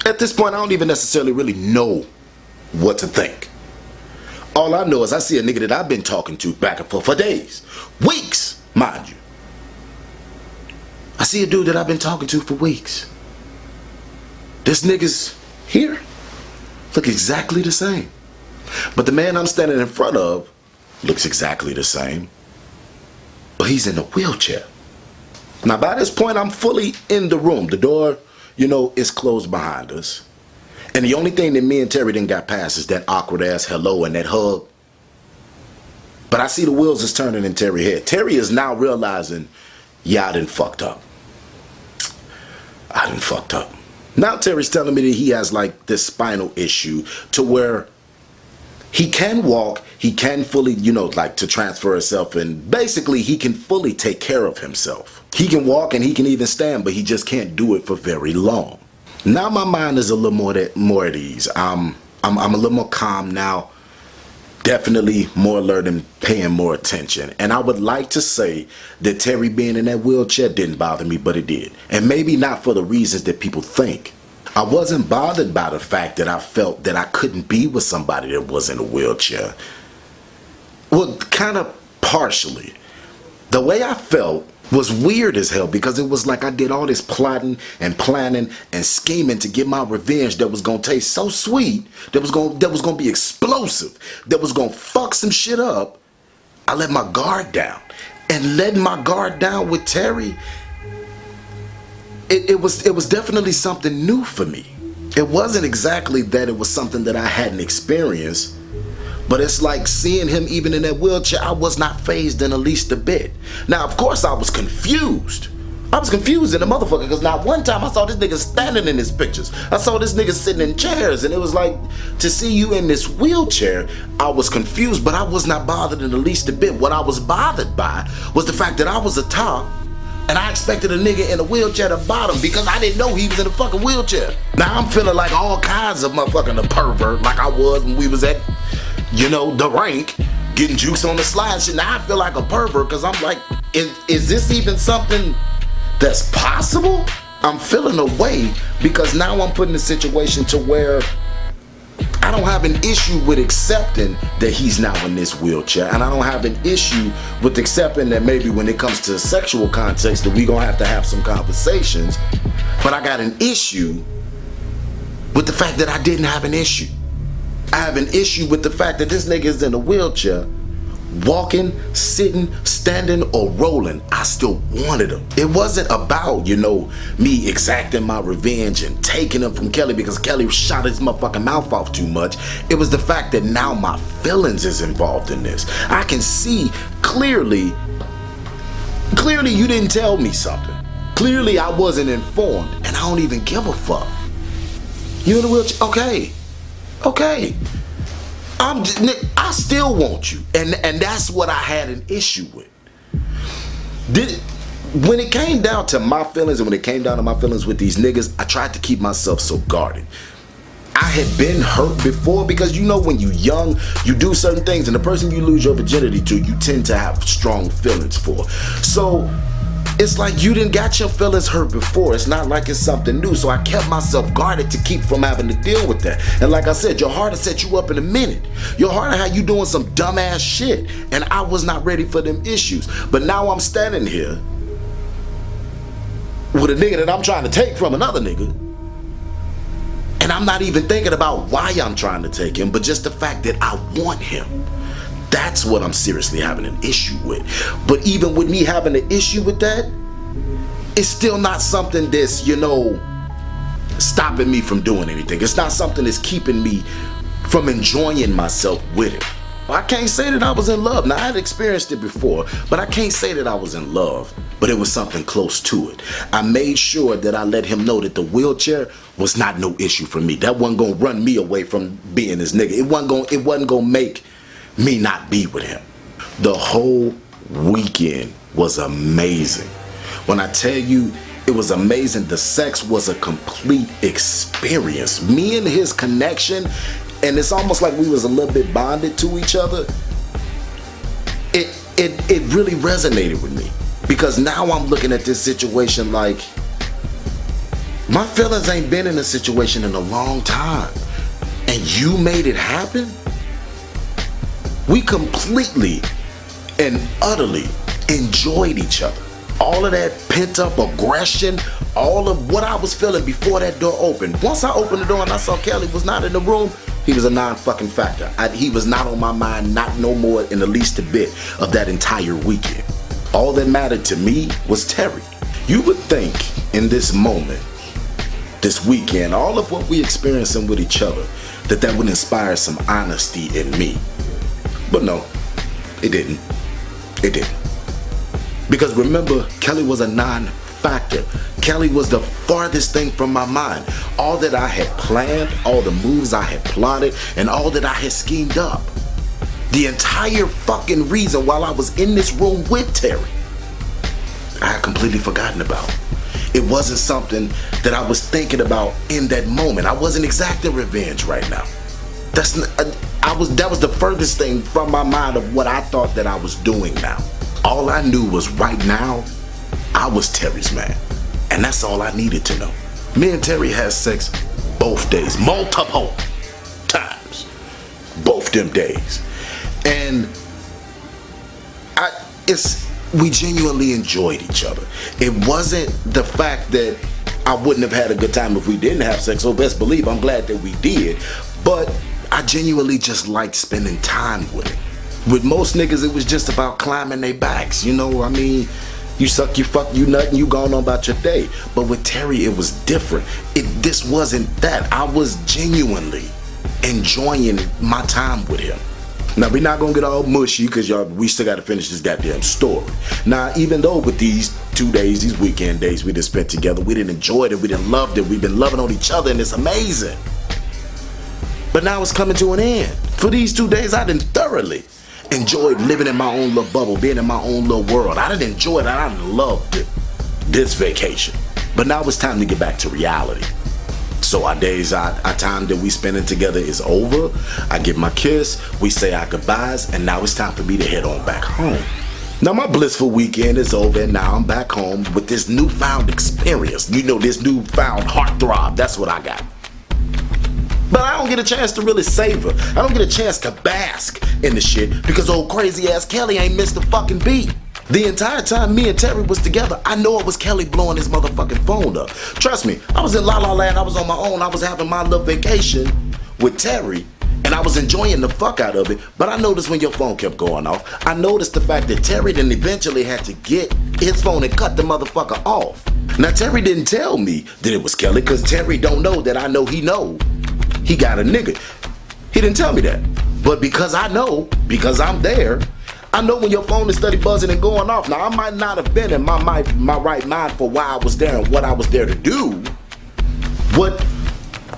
At this point, I don't even necessarily really know what to think. All I know is I see a nigga that I've been talking to back and forth for days. Weeks, mind you. I see a dude that I've been talking to for weeks. This nigga's here. Look exactly the same. But the man I'm standing in front of looks exactly the same. But he's in a wheelchair. Now by this point, I'm fully in the room. The door, is closed behind us. And the only thing that me and Terry didn't got past is that awkward ass hello and that hug. But I see the wheels is turning in Terry's head. Terry is now realizing, yeah, I done fucked up. I done fucked up. Now Terry's telling me that he has like this spinal issue to where he can walk, he can fully, to transfer himself, and basically he can fully take care of himself. He can walk and he can even stand, but he just can't do it for very long. Now my mind is a little more at ease. I'm a little more calm now. Definitely more alert and paying more attention. And I would like to say that Terry being in that wheelchair didn't bother me, but it did. And maybe not for the reasons that people think. I wasn't bothered by the fact that I felt that I couldn't be with somebody that was in a wheelchair. Well, kind of partially. The way I felt was weird as hell, because it was like I did all this plotting and planning and scheming to get my revenge that was gonna taste so sweet, that was gonna be explosive, that was gonna fuck some shit up. I let my guard down. And letting my guard down with Terry, it was definitely something new for me. It wasn't exactly that it was something that I hadn't experienced, but it's like seeing him even in that wheelchair, I was not fazed in the least a bit. Now, of course, I was confused. I was confused in the motherfucker, because not one time I saw this nigga standing in his pictures. I saw this nigga sitting in chairs, and it was like, to see you in this wheelchair, I was confused, but I was not bothered in the least a bit. What I was bothered by was the fact that I was a top, and I expected a nigga in a wheelchair to bottom, because I didn't know he was in a fucking wheelchair. Now I'm feeling like all kinds of motherfucking a pervert, like I was when we was at, the rink, getting juice on the slide shit. Now I feel like a pervert, because I'm like, is this even something that's possible? I'm feeling away, because now I'm put in a situation to where I don't have an issue with accepting that he's now in this wheelchair, and I don't have an issue with accepting that maybe when it comes to sexual context that we gonna have to have some conversations, but I got an issue with the fact that I didn't have an issue. I have an issue with the fact that this nigga is in a wheelchair walking, sitting, standing, or rolling, I still wanted him. It wasn't about, me exacting my revenge and taking him from Kelly because Kelly shot his motherfucking mouth off too much. It was the fact that now my feelings is involved in this. I can see clearly you didn't tell me something. Clearly I wasn't informed, and I don't even give a fuck. You in the wheelchair? Okay. I still want you, and that's what I had an issue with. When it came down to my feelings, and when it came down to my feelings with these niggas, I tried to keep myself so guarded. I had been hurt before because when you young, you do certain things, and the person you lose your virginity to, you tend to have strong feelings for. So it's like you didn't got your feelings hurt before. It's not like it's something new. So I kept myself guarded to keep from having to deal with that. And like I said, your heart will set you up in a minute. Your heart will have you doing some dumbass shit. And I was not ready for them issues. But now I'm standing here with a nigga that I'm trying to take from another nigga. And I'm not even thinking about why I'm trying to take him, but just the fact that I want him. That's what I'm seriously having an issue with. But even with me having an issue with that, it's still not something that's, stopping me from doing anything. It's not something that's keeping me from enjoying myself with it. I can't say that I was in love. Now, I had experienced it before, but I can't say that I was in love. But it was something close to it. I made sure that I let him know that the wheelchair was not no issue for me. That wasn't gonna run me away from being his nigga. It wasn't gonna make me not be with him. The whole weekend was amazing. When I tell you it was amazing, the sex was a complete experience. Me and his connection, and it's almost like we was a little bit bonded to each other. It really resonated with me because now I'm looking at this situation like my feelings ain't been in a situation in a long time, and you made it happen. We completely and utterly enjoyed each other. All of that pent-up aggression, all of what I was feeling before that door opened. Once I opened the door and I saw Kelly was not in the room, he was a non-fucking factor. He was not on my mind, not no more in the least a bit of that entire weekend. All that mattered to me was Terry. You would think in this moment, this weekend, all of what we experiencing with each other, that would inspire some honesty in me. But no, it didn't. It didn't. Because remember, Kelly was a non-factor. Kelly was the farthest thing from my mind. All that I had planned, all the moves I had plotted, and all that I had schemed up. The entire fucking reason while I was in this room with Terry, I had completely forgotten about. It wasn't something that I was thinking about in that moment. I wasn't exacting revenge right now. That was the furthest thing from my mind of what I thought that I was doing now. All I knew was right now, I was Terry's man. And that's all I needed to know. Me and Terry had sex both days, multiple times, both them days. And we genuinely enjoyed each other. It wasn't the fact that I wouldn't have had a good time if we didn't have sex, so best believe I'm glad that we did. But I genuinely just liked spending time with him. With most niggas, it was just about climbing their backs. You suck, you fuck, you nut, and you gone on about your day. But with Terry, it was different. This wasn't that. I was genuinely enjoying my time with him. Now, we're not gonna get all mushy because we still gotta finish this goddamn story. Now, even though with these 2 days, these weekend days we just spent together, we didn't enjoy it, we didn't love it, we've been loving on each other, and it's amazing. But now it's coming to an end. For these 2 days, I didn't thoroughly enjoyed living in my own little bubble, being in my own little world. I didn't enjoy it, I loved it, this vacation. But now it's time to get back to reality. So our days, our time that we spending together is over. I give my kiss, we say our goodbyes, and now it's time for me to head on back home. Now my blissful weekend is over, and now I'm back home with this newfound experience. This newfound heartthrob, that's what I got. But I don't get a chance to really savor. I don't get a chance to bask in the shit because old crazy ass Kelly ain't missed a fucking beat. The entire time me and Terry was together, I know it was Kelly blowing his motherfucking phone up. Trust me, I was in La La Land, I was on my own, I was having my little vacation with Terry, and And I was enjoying the fuck out of it, but I noticed when your phone kept going off, I noticed the fact that Terry then eventually had to get his phone and cut the motherfucker off. Now Terry didn't tell me that it was Kelly, cause Terry don't know that I know he got a nigga. He didn't tell me that. But because I know, because I'm there, I know when your phone is steady buzzing and going off. Now I might not have been in my right mind for why I was there and what I was there to do. What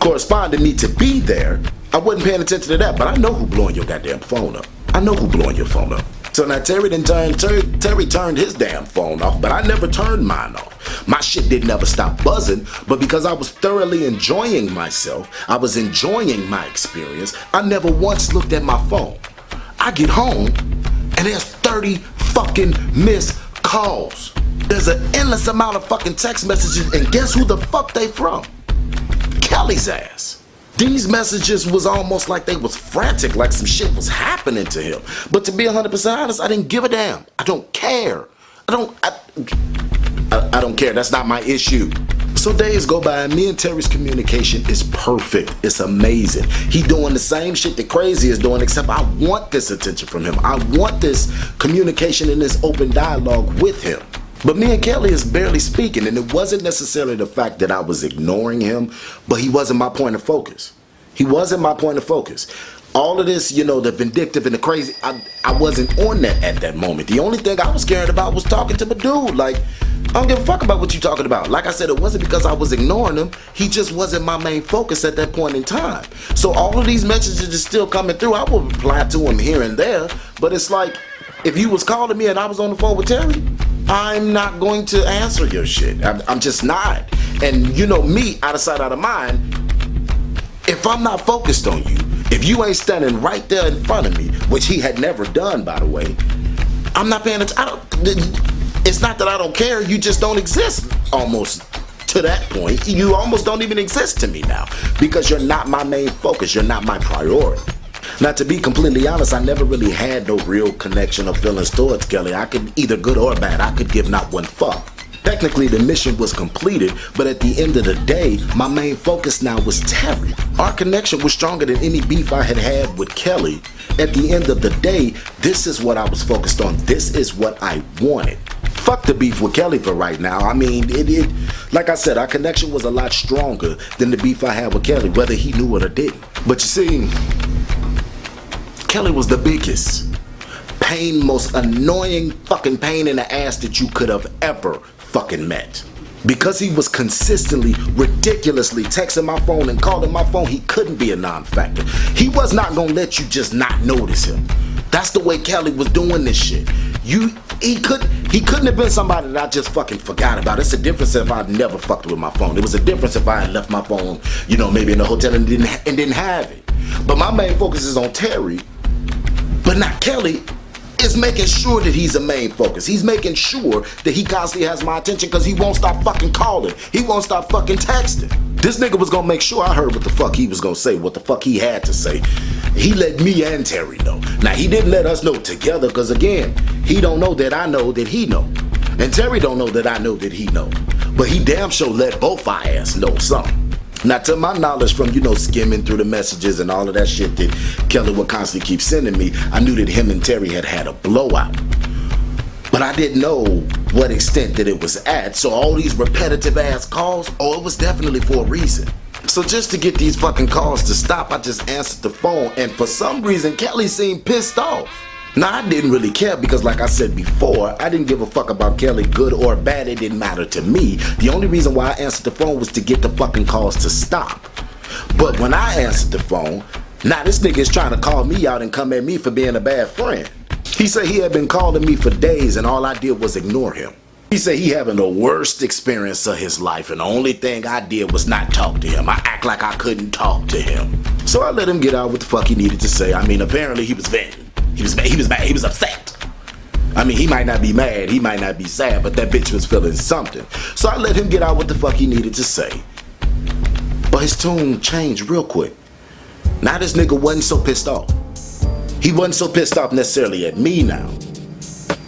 corresponded me to be there, I wasn't paying attention to that, but I know who blowing your goddamn phone up. I know who blowing your phone up. So now Terry turned his damn phone off, but I never turned mine off. My shit didn't ever stop buzzing, but because I was thoroughly enjoying myself, I was enjoying my experience, I never once looked at my phone. I get home, and there's 30 fucking missed calls. There's an endless amount of fucking text messages, and guess who the fuck they from? Kelly's ass. These messages was almost like they was frantic, like some shit was happening to him. But to be 100% honest, I didn't give a damn. I don't care. I don't care. That's not my issue. So days go by and me and Terry's communication is perfect. It's amazing. He doing the same shit that Crazy is doing, except I want this attention from him. I want this communication and this open dialogue with him. But me and Kelly is barely speaking, and it wasn't necessarily the fact that I was ignoring him, but he wasn't my point of focus. He wasn't my point of focus. All of this, the vindictive and the crazy, I wasn't on that at that moment. The only thing I was caring about was talking to my dude. Like, I don't give a fuck about what you talking about. Like I said, it wasn't because I was ignoring him. He just wasn't my main focus at that point in time. So all of these messages are still coming through. I would reply to him here and there, but it's like, if you was calling me and I was on the phone with Terry, I'm not going to answer your shit. I'm just not. And me, out of sight, out of mind, if I'm not focused on you, if you ain't standing right there in front of me, which he had never done, by the way, I'm not paying attention. It's not that I don't care, you just don't exist almost to that point. You almost don't even exist to me now because you're not my main focus. You're not my priority. Now, to be completely honest, I never really had no real connection or feelings towards Kelly. I could, either good or bad, I could give not one fuck. Technically, the mission was completed, but at the end of the day, my main focus now was Terry. Our connection was stronger than any beef I had with Kelly. At the end of the day, this is what I was focused on. This is what I wanted. Fuck the beef with Kelly for right now. I mean, like I said, our connection was a lot stronger than the beef I had with Kelly, whether he knew it or didn't. But you see, Kelly was the biggest most annoying fucking pain in the ass that you could have ever fucking met. Because he was consistently, ridiculously texting my phone and calling my phone, he couldn't be a non-factor. He was not gonna let you just not notice him. That's the way Kelly was doing this shit. He couldn't have been somebody that I just fucking forgot about. It's a difference if I'd never fucked with my phone. It was a difference if I had left my phone, maybe in the hotel and didn't have it. But my main focus is on Terry, but not Kelly. Is making sure that he's a main focus. He's making sure that he constantly has my attention because he won't stop fucking calling. He won't stop fucking texting. This nigga was gonna make sure I heard what the fuck he was gonna say, what the fuck he had to say. He let me and Terry know. Now, he didn't let us know together because, again, he don't know that I know that he know. And Terry don't know that I know that he know. But he damn sure let both our ass know something. Now, to my knowledge from, skimming through the messages and all of that shit that Kelly would constantly keep sending me, I knew that him and Terry had a blowout. But I didn't know what extent that it was at, so all these repetitive ass calls, it was definitely for a reason. So just to get these fucking calls to stop, I just answered the phone, and for some reason, Kelly seemed pissed off. Now, I didn't really care because, like I said before, I didn't give a fuck about Kelly, good or bad. It didn't matter to me. The only reason why I answered the phone was to get the fucking calls to stop. But when I answered the phone, now this nigga is trying to call me out and come at me for being a bad friend. He said he had been calling me for days and all I did was ignore him. He said he having the worst experience of his life and the only thing I did was not talk to him. I act like I couldn't talk to him. So I let him get out what the fuck he needed to say. I mean, apparently he was venting. He was mad, he was upset. I mean, he might not be mad, he might not be sad, but that bitch was feeling something. So I let him get out what the fuck he needed to say. But his tune changed real quick. Now this nigga wasn't so pissed off. He wasn't so pissed off necessarily at me now.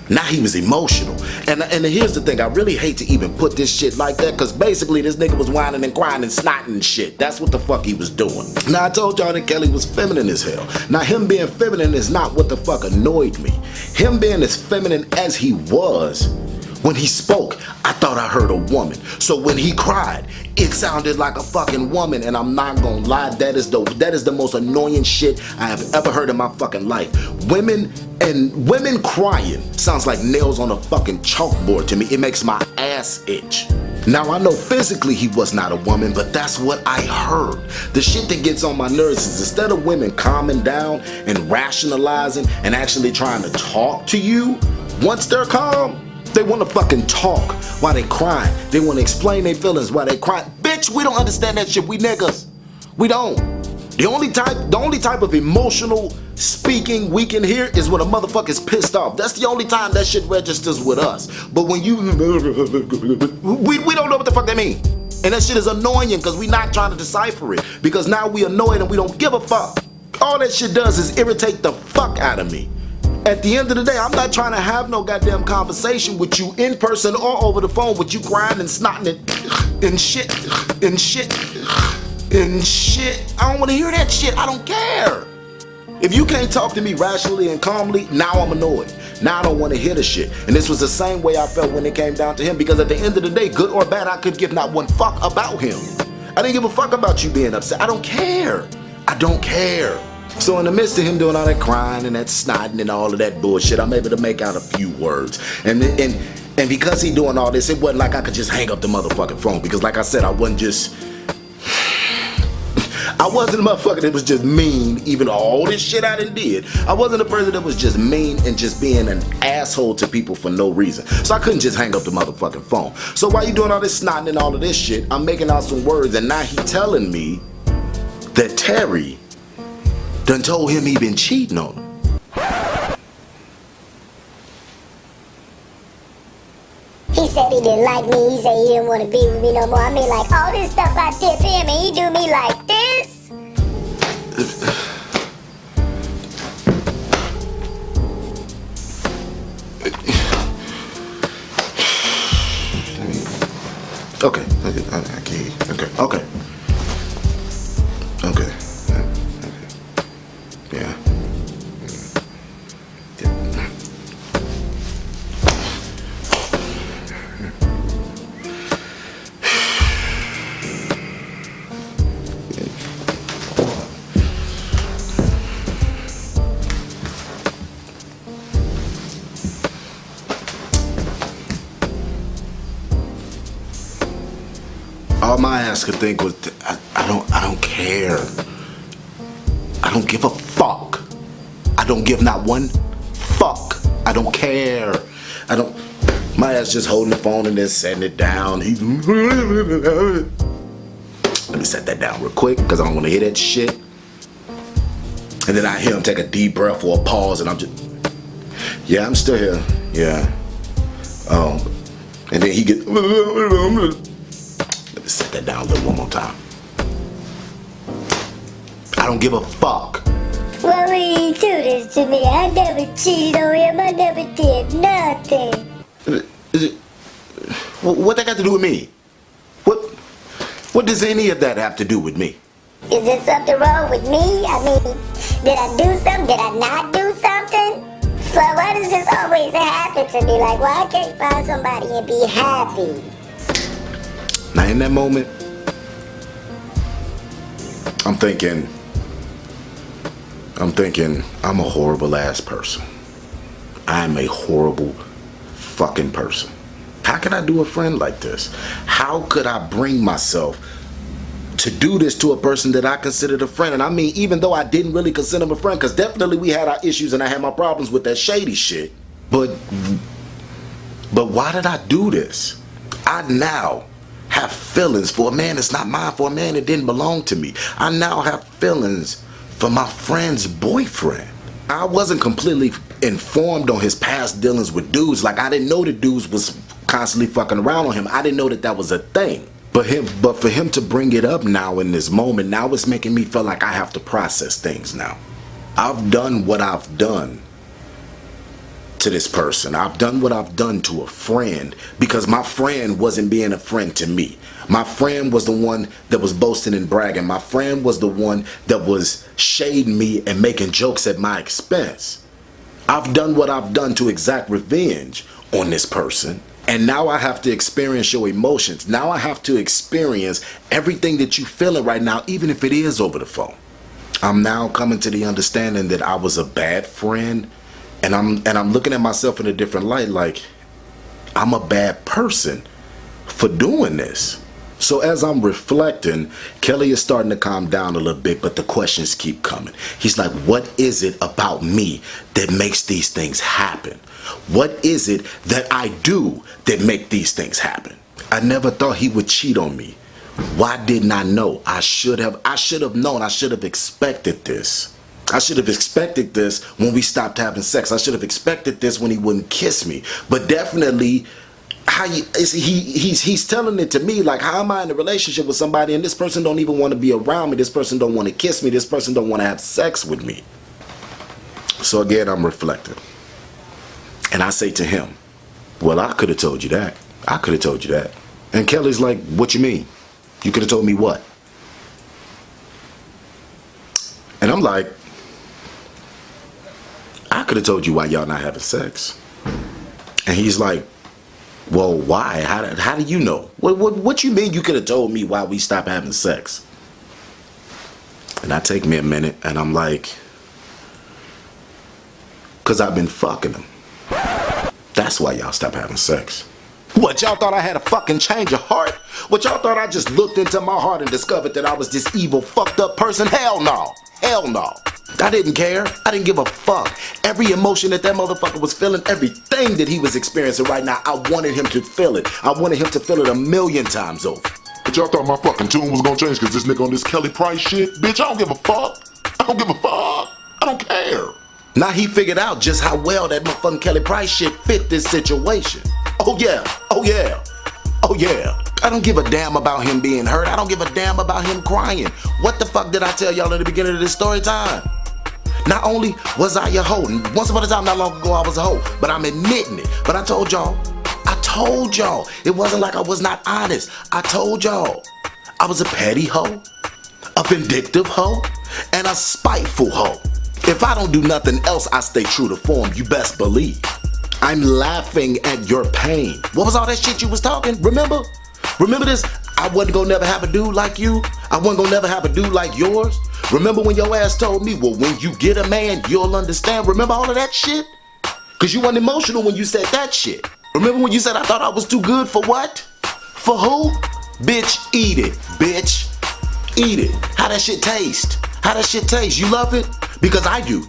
Now he was emotional. And here's the thing, I really hate to even put this shit like that, because basically this nigga was whining and crying and snotting and shit. That's what the fuck he was doing. Now I told y'all that Kelly was feminine as hell. Now him being feminine is not what the fuck annoyed me. Him being as feminine as he was, when he spoke, I thought I heard a woman. So when he cried, it sounded like a fucking woman, and I'm not gonna lie, that is the most annoying shit I have ever heard in my fucking life. Women crying sounds like nails on a fucking chalkboard to me. It makes my ass itch. Now I know physically he was not a woman, but that's what I heard. The shit that gets on my nerves is instead of women calming down and rationalizing and actually trying to talk to you, once they're calm, they want to fucking talk while they crying. They want to explain their feelings while they crying. Bitch, we don't understand that shit. We niggas. We don't. The only type of emotional speaking we can hear is when a motherfucker's pissed off. That's the only time that shit registers with us. But when you, we don't know what the fuck that mean. And that shit is annoying because we not trying to decipher it. Because now we annoyed and we don't give a fuck. All that shit does is irritate the fuck out of me. At the end of the day, I'm not trying to have no goddamn conversation with you in person or over the phone with you crying and snotting and shit. I don't want to hear that shit. I don't care. If you can't talk to me rationally and calmly, now I'm annoyed. Now I don't want to hear the shit. And this was the same way I felt when it came down to him, because at the end of the day, good or bad, I could give not one fuck about him. I didn't give a fuck about you being upset. I don't care. I don't care. So in the midst of him doing all that crying and that snotting and all of that bullshit, I'm able to make out a few words. And because he doing all this, it wasn't like I could just hang up the motherfucking phone. Because like I said, I wasn't a motherfucker that was just mean, even all this shit I done did. I wasn't a person that was just mean and just being an asshole to people for no reason. So I couldn't just hang up the motherfucking phone. So while you doing all this snotting and all of this shit, I'm making out some words, and now he telling me that Terry done told him he been cheating on him. He said he didn't like me. He said he didn't want to be with me no more. I mean, like, all this stuff I did for him, and he do me like this? Okay. Yeah. All my ass could think was, I don't care. I don't give a fuck. I don't give not one fuck. I don't care. My ass just holding the phone and then setting it down. Let me set that down real quick because I don't want to hear that shit. And then I hear him take a deep breath or a pause, and I'm just, yeah, I'm still here. Yeah. Oh. And then he gets, set that down a little one more time. I don't give a fuck. Why would he do this to me? I never cheated on him. I never did nothing. What that got to do with me? What does any of that have to do with me? Is there something wrong with me? I mean, did I do something? Did I not do something? So why does this always happen to me? Like, why I can't find somebody and be happy? Now in that moment, I'm thinking, I'm a horrible ass person. I'm a horrible fucking person. How could I do a friend like this? How could I bring myself to do this to a person that I considered a friend? And I mean, even though I didn't really consider him a friend, because definitely we had our issues and I had my problems with that shady shit. But why did I do this? I now have feelings for a man that's not mine, for a man that didn't belong to me. I now have feelings for my friend's boyfriend. I wasn't completely informed on his past dealings with dudes. Like, I didn't know the dudes was constantly fucking around on him. I didn't know that was a thing. But for him to bring it up now in this moment, now it's making me feel like I have to process things now. I've done what I've done. to this person. I've done what I've done to a friend because my friend wasn't being a friend to me. My friend was the one that was boasting and bragging. My friend was the one that was shading me and making jokes at my expense. I've done what I've done to exact revenge on this person. And now I have to experience your emotions. Now I have to experience everything that you're feeling right now, even if it is over the phone. I'm now coming to the understanding that I was a bad friend, and I'm looking at myself in a different light, like I'm a bad person for doing this. So as I'm reflecting, Kelly is starting to calm down a little bit, but the questions keep coming. He's like, what is it about me that makes these things happen? What is it that I do that make these things happen? I never thought he would cheat on me. Why didn't I know? I should have known. I should have expected this. I should have expected this when we stopped having sex. I should have expected this when he wouldn't kiss me. But definitely, he's telling it to me, like, how am I in a relationship with somebody and this person don't even want to be around me? This person don't want to kiss me. This person don't want to have sex with me. So again, I'm reflecting. And I say to him, well, I could have told you that. I could have told you that. And Kelly's like, what you mean? You could have told me what? And I'm like, I could have told you why y'all not having sex. And he's like, well, why? How do you know? What you mean you could have told me why we stopped having sex? And I take me a minute and I'm like, because I've been fucking him. That's why y'all stopped having sex. What, y'all thought I had a fucking change of heart? What, y'all thought I just looked into my heart and discovered that I was this evil, fucked up person? Hell no. Hell no. I didn't care. I didn't give a fuck. Every emotion that motherfucker was feeling, everything that he was experiencing right now, I wanted him to feel it. I wanted him to feel it 1,000,000 times over. But y'all thought my fucking tune was gonna change because this nigga on this Kelly Price shit? Bitch, I don't give a fuck. I don't give a fuck. I don't care. Now he figured out just how well that motherfucking Kelly Price shit fit this situation. Oh yeah, oh yeah, oh yeah. I don't give a damn about him being hurt. I don't give a damn about him crying. What the fuck did I tell y'all at the beginning of this story time? Not only was I a hoe, once upon a time not long ago I was a hoe, but I'm admitting it. But I told y'all, it wasn't like I was not honest. I told y'all, I was a petty hoe, a vindictive hoe, and a spiteful hoe. If I don't do nothing else, I stay true to form, you best believe. I'm laughing at your pain. What was all that shit you was talking? Remember? Remember this? I wasn't gonna never have a dude like you. I wasn't gonna never have a dude like yours. Remember when your ass told me, well, when you get a man, you'll understand. Remember all of that shit? Cause you weren't emotional when you said that shit. Remember when you said I thought I was too good for what? For who? Bitch, eat it, bitch. Eat it. How that shit taste? How that shit taste? You love it? Because I do.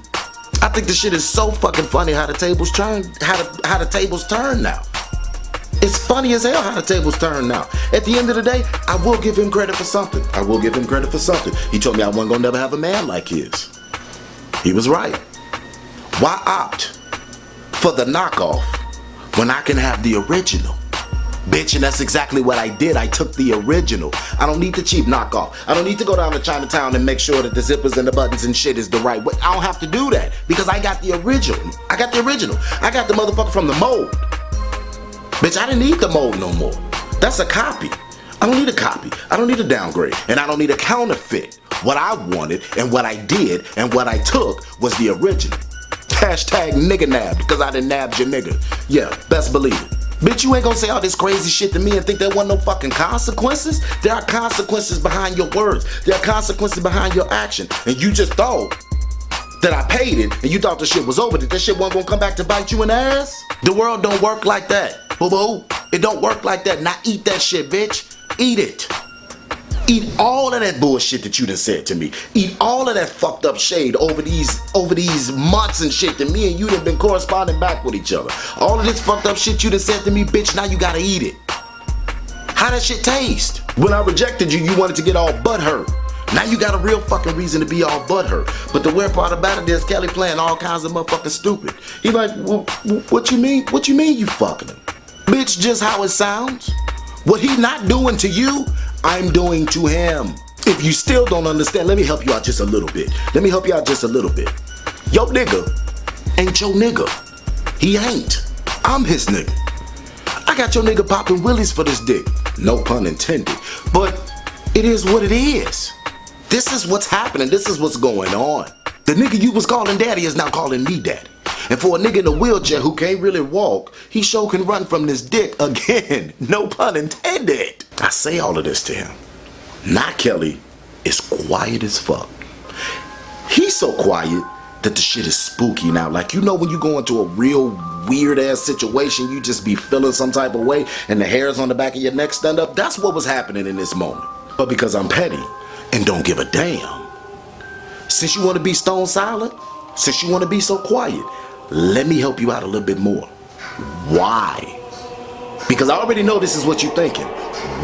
I think this shit is so fucking funny how the tables turn, how the tables turn now. It's funny as hell how the tables turn now. At the end of the day, I will give him credit for something. I will give him credit for something. He told me I wasn't gonna never have a man like his. He was right. Why opt for the knockoff when I can have the original? Bitch, and that's exactly what I did. I took the original. I don't need the cheap knockoff. I don't need to go down to Chinatown and make sure that the zippers and the buttons and shit is the right way. I don't have to do that because I got the original. I got the original. I got the motherfucker from the mold. Bitch, I didn't need the mold no more. That's a copy. I don't need a copy. I don't need a downgrade. And I don't need a counterfeit. What I wanted and what I did and what I took was the original. Hashtag nigga nabbed because I didn't nab your nigga. Yeah, best believe it. Bitch, you ain't gonna say all this crazy shit to me and think there wasn't no fucking consequences? There are consequences behind your words. There are consequences behind your action. And you just thought that I paid it and you thought the shit was over, that shit wasn't gonna come back to bite you in the ass? The world don't work like that. Boo-boo. It don't work like that. Now eat that shit, bitch. Eat it. Eat all of that bullshit that you done said to me. Eat all of that fucked up shade over these months and shit that me and you done been corresponding back with each other. All of this fucked up shit you done said to me, bitch, now you gotta eat it. How that shit taste? When I rejected you, you wanted to get all butthurt. Now you got a real fucking reason to be all butthurt. But the weird part about it is Kelly playing all kinds of motherfucking stupid. He like, well, what you mean? What you mean you fucking him? Bitch, just how it sounds. What he not doing to you, I'm doing to him. If you still don't understand, let me help you out just a little bit. Let me help you out just a little bit. Yo nigga ain't your nigga. He ain't. I'm his nigga. I got your nigga popping willies for this dick. No pun intended. But it is what it is. This is what's happening. This is what's going on. The nigga you was calling daddy is now calling me daddy. And for a nigga in a wheelchair who can't really walk, he sure can run from this dick again. No pun intended. I say all of this to him. Not Kelly is quiet as fuck. He's so quiet that the shit is spooky now. Like, you know when you go into a real weird ass situation, you just be feeling some type of way and the hairs on the back of your neck stand up? That's what was happening in this moment. But because I'm petty and don't give a damn, since you want to be stone silent, since you want to be so quiet, let me help you out a little bit more. Why? Because I already know this is what you're thinking.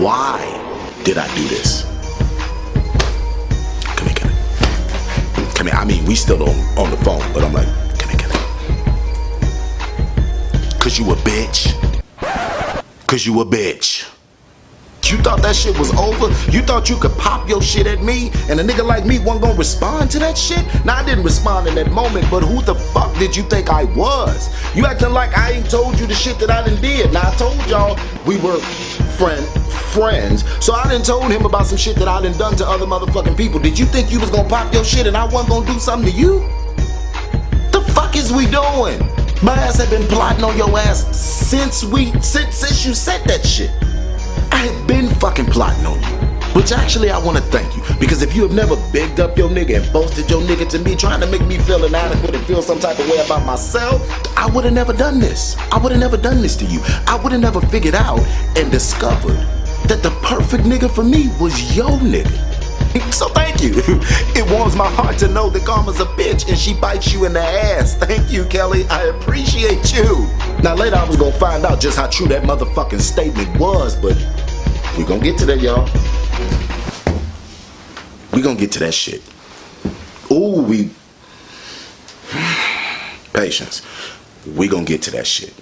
Why did I do this? Come here, Kelly. Come here. I mean, we still on the phone, but I'm like, come here, Kelly. Cause you a bitch. Cause you a bitch. You thought that shit was over? You thought you could pop your shit at me and a nigga like me wasn't gonna respond to that shit? Now, I didn't respond in that moment, but who the fuck did you think I was? You acting like I ain't told you the shit that I done did. Now, I told y'all we were friends, so I done told him about some shit that I done done to other motherfucking people. Did you think you was gonna pop your shit and I wasn't gonna do something to you? The fuck is we doing? My ass had been plotting on your ass since you said that shit. I had been fucking plotting on you. Which actually I want to thank you. Because if you have never bigged up your nigga and boasted your nigga to me, trying to make me feel inadequate and feel some type of way about myself, I would have never done this. I would have never done this to you. I would have never figured out and discovered that the perfect nigga for me was your nigga. So thank you. It warms my heart to know that Karma's a bitch and she bites you in the ass. Thank you, Kelly. I appreciate you. Now later I was gonna find out just how true that motherfucking statement was, but we gonna get to that, y'all. We gonna get to that shit. Ooh, patience. We gonna get to that shit.